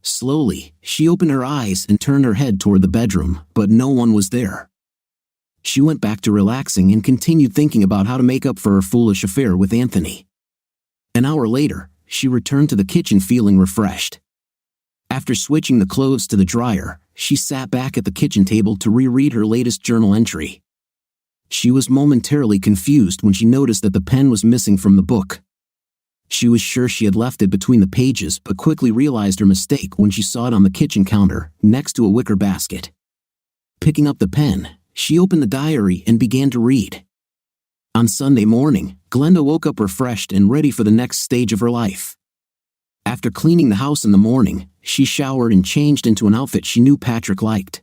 Slowly, she opened her eyes and turned her head toward the bedroom, but no one was there. She went back to relaxing and continued thinking about how to make up for her foolish affair with Anthony. An hour later, she returned to the kitchen feeling refreshed. After switching the clothes to the dryer, she sat back at the kitchen table to reread her latest journal entry. She was momentarily confused when she noticed that the pen was missing from the book. She was sure she had left it between the pages but quickly realized her mistake when she saw it on the kitchen counter, next to a wicker basket. Picking up the pen, she opened the diary and began to read. On Sunday morning, Glenda woke up refreshed and ready for the next stage of her life. After cleaning the house in the morning, she showered and changed into an outfit she knew Patrick liked.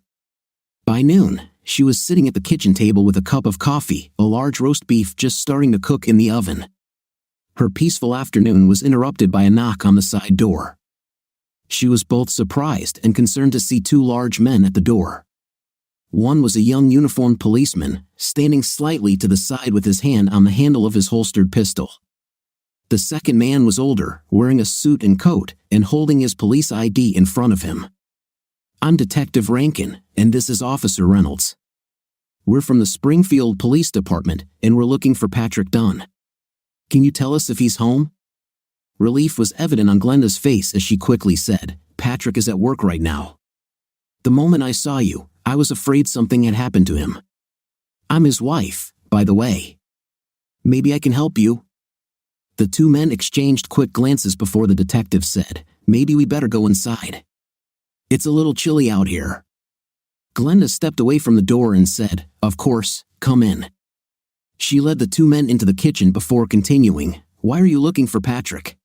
By noon, she was sitting at the kitchen table with a cup of coffee, a large roast beef just starting to cook in the oven. Her peaceful afternoon was interrupted by a knock on the side door. She was both surprised and concerned to see 2 large men at the door. One was a young uniformed policeman, standing slightly to the side with his hand on the handle of his holstered pistol. The second man was older, wearing a suit and coat, and holding his police ID in front of him. "I'm Detective Rankin, and this is Officer Reynolds. We're from the Springfield Police Department, and we're looking for Patrick Dunn. Can you tell us if he's home?" Relief was evident on Glenda's face as she quickly said, "Patrick is at work right now. The moment I saw you, I was afraid something had happened to him. I'm his wife, by the way. Maybe I can help you?" The two men exchanged quick glances before the detective said, "Maybe we better go inside. It's a little chilly out here." Glenda stepped away from the door and said, "Of course, come in." She led the two men into the kitchen before continuing, "Why are you looking for Patrick?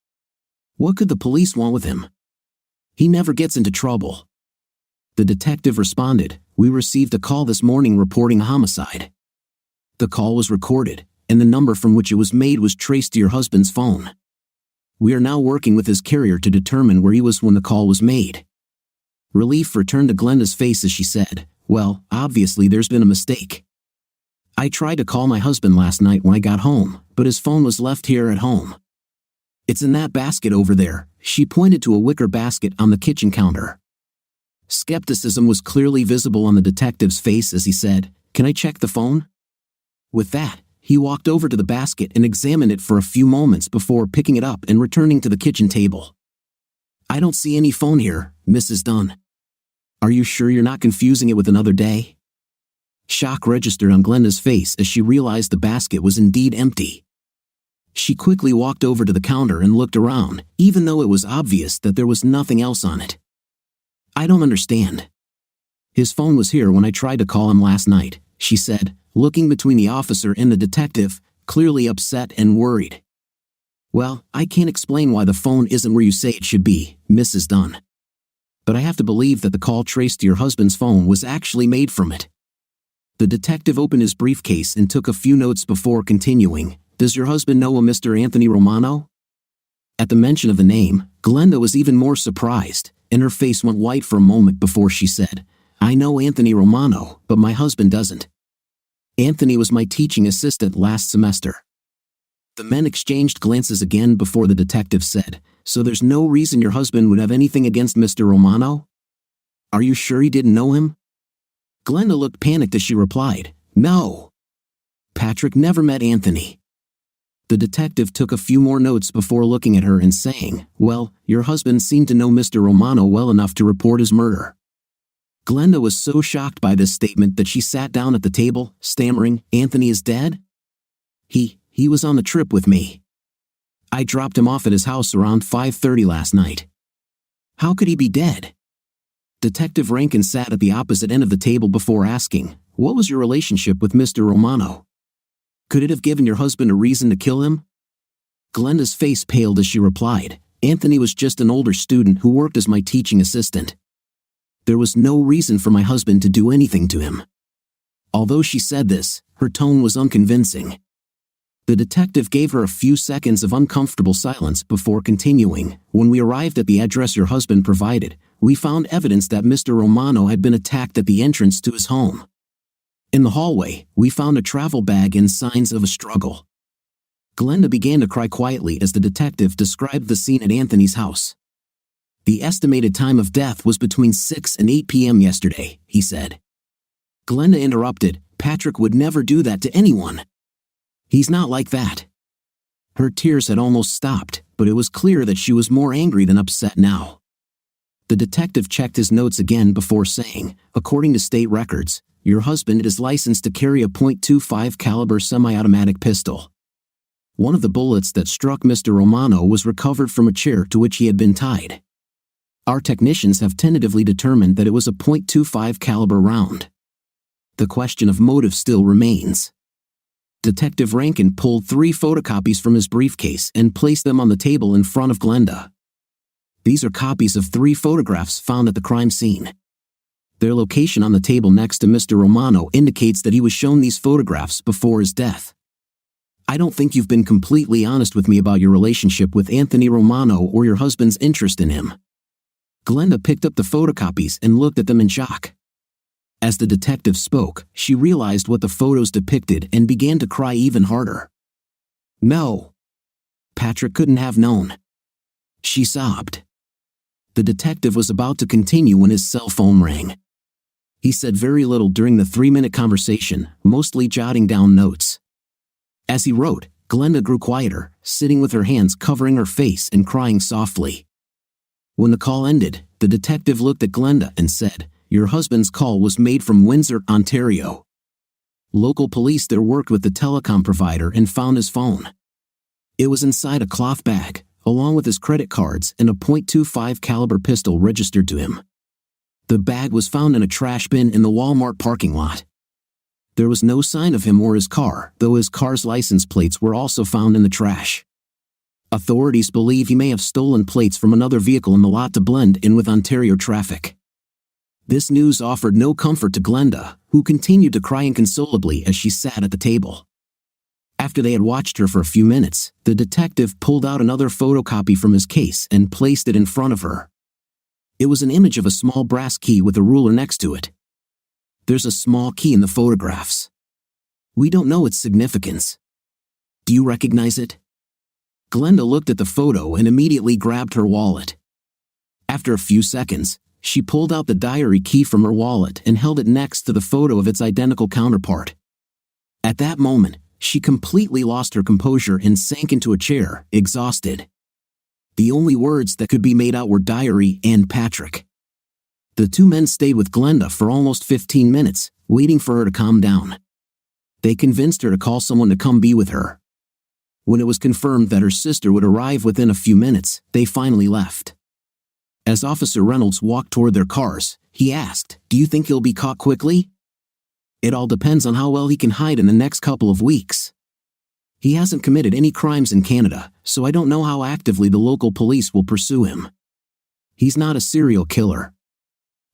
What could the police want with him? He never gets into trouble." The detective responded, "We received a call this morning reporting a homicide. The call was recorded, and the number from which it was made was traced to your husband's phone. We are now working with his carrier to determine where he was when the call was made." Relief returned to Glenda's face as she said, "Well, obviously there's been a mistake. I tried to call my husband last night when I got home, but his phone was left here at home. It's in that basket over there." She pointed to a wicker basket on the kitchen counter. Skepticism was clearly visible on the detective's face as he said, "Can I check the phone?" With that, he walked over to the basket and examined it for a few moments before picking it up and returning to the kitchen table. "I don't see any phone here, Mrs. Dunn. Are you sure you're not confusing it with another day?" Shock registered on Glenda's face as she realized the basket was indeed empty. She quickly walked over to the counter and looked around, even though it was obvious that there was nothing else on it. "I don't understand. His phone was here when I tried to call him last night," she said, looking between the officer and the detective, clearly upset and worried. "Well, I can't explain why the phone isn't where you say it should be, Mrs. Dunn. But I have to believe that the call traced to your husband's phone was actually made from it." The detective opened his briefcase and took a few notes before continuing, "Does your husband know a Mr. Anthony Romano?" At the mention of the name, Glenda was even more surprised, and her face went white for a moment before she said, "I know Anthony Romano, but my husband doesn't. Anthony was my teaching assistant last semester." The men exchanged glances again before the detective said, "So there's no reason your husband would have anything against Mr. Romano? Are you sure he didn't know him?" Glenda looked panicked as she replied, "No. Patrick never met Anthony." The detective took a few more notes before looking at her and saying, "Well, your husband seemed to know Mr. Romano well enough to report his murder." Glenda was so shocked by this statement that she sat down at the table, stammering, "Anthony is dead? He was on the trip with me. I dropped him off at his house around 5:30 last night. How could he be dead?" Detective Rankin sat at the opposite end of the table before asking, "What was your relationship with Mr. Romano? Could it have given your husband a reason to kill him?" Glenda's face paled as she replied, "Anthony was just an older student who worked as my teaching assistant. There was no reason for my husband to do anything to him." Although she said this, her tone was unconvincing. The detective gave her a few seconds of uncomfortable silence before continuing, "When we arrived at the address your husband provided, we found evidence that Mr. Romano had been attacked at the entrance to his home. In the hallway, we found a travel bag and signs of a struggle." Glenda began to cry quietly as the detective described the scene at Anthony's house. "The estimated time of death was between 6 and 8 p.m. yesterday," he said. Glenda interrupted, "Patrick would never do that to anyone. He's not like that." Her tears had almost stopped, but it was clear that she was more angry than upset now. The detective checked his notes again before saying, "According to state records, your husband is licensed to carry a .25 caliber semi-automatic pistol. One of the bullets that struck Mr. Romano was recovered from a chair to which he had been tied. Our technicians have tentatively determined that it was a .25 caliber round. The question of motive still remains." Detective Rankin pulled 3 photocopies from his briefcase and placed them on the table in front of Glenda. "These are copies of 3 photographs found at the crime scene. Their location on the table next to Mr. Romano indicates that he was shown these photographs before his death. I don't think you've been completely honest with me about your relationship with Anthony Romano or your husband's interest in him." Glenda picked up the photocopies and looked at them in shock. As the detective spoke, she realized what the photos depicted and began to cry even harder. "No. Patrick couldn't have known," she sobbed. The detective was about to continue when his cell phone rang. He said very little during the 3-minute conversation, mostly jotting down notes. As he wrote, Glenda grew quieter, sitting with her hands covering her face and crying softly. When the call ended, the detective looked at Glenda and said, "Your husband's call was made from Windsor, Ontario. Local police there worked with the telecom provider and found his phone. It was inside a cloth bag, along with his credit cards and a .25 caliber pistol registered to him. The bag was found in a trash bin in the Walmart parking lot. There was no sign of him or his car, though his car's license plates were also found in the trash. Authorities believe he may have stolen plates from another vehicle in the lot to blend in with Ontario traffic. This news offered no comfort to Glenda, who continued to cry inconsolably as she sat at the table. After they had watched her for a few minutes, the detective pulled out another photocopy from his case and placed it in front of her. It was an image of a small brass key with a ruler next to it. There's a small key in the photographs. We don't know its significance. Do you recognize it? Glenda looked at the photo and immediately grabbed her wallet. After a few seconds, she pulled out the diary key from her wallet and held it next to the photo of its identical counterpart. At that moment, she completely lost her composure and sank into a chair, exhausted. The only words that could be made out were diary and Patrick. The two men stayed with Glenda for almost 15 minutes, waiting for her to calm down. They convinced her to call someone to come be with her. When it was confirmed that her sister would arrive within a few minutes, they finally left. As Officer Reynolds walked toward their cars, he asked, "Do you think he'll be caught quickly?" "It all depends on how well he can hide in the next couple of weeks. He hasn't committed any crimes in Canada, so I don't know how actively the local police will pursue him. He's not a serial killer.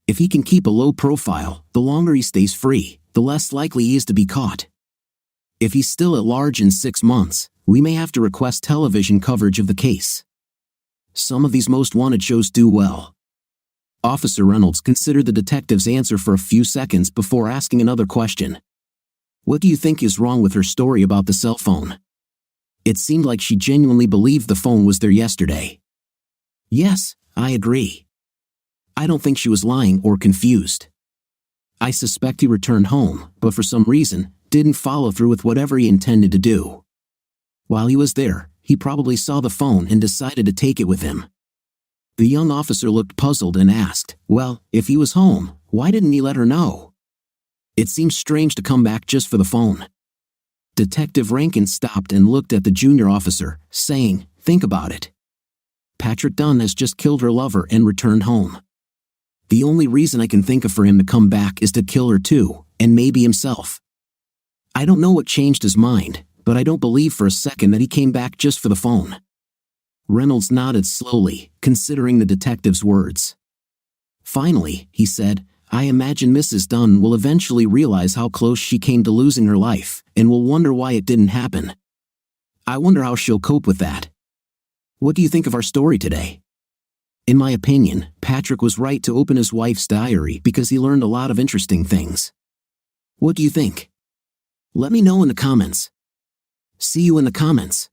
If he can keep a low profile, the longer he stays free, the less likely he is to be caught. If he's still at large in 6 months, we may have to request television coverage of the case. Some of these most wanted shows do well." Officer Reynolds considered the detective's answer for a few seconds before asking another question. "What do you think is wrong with her story about the cell phone? It seemed like she genuinely believed the phone was there yesterday." "Yes, I agree. I don't think she was lying or confused. I suspect he returned home, but for some reason, didn't follow through with whatever he intended to do. While he was there, he probably saw the phone and decided to take it with him." The young officer looked puzzled and asked, "Well, if he was home, why didn't he let her know? It seems strange to come back just for the phone." Detective Rankin stopped and looked at the junior officer, saying, "Think about it. Patrick Dunn has just killed her lover and returned home. The only reason I can think of for him to come back is to kill her too, and maybe himself. I don't know what changed his mind, but I don't believe for a second that he came back just for the phone." Reynolds nodded slowly, considering the detective's words. Finally, he said, "I imagine Mrs. Dunn will eventually realize how close she came to losing her life, and will wonder why it didn't happen. I wonder how she'll cope with that. What do you think of our story today?" In my opinion, Patrick was right to open his wife's diary because he learned a lot of interesting things. What do you think? Let me know in the comments. See you in the comments.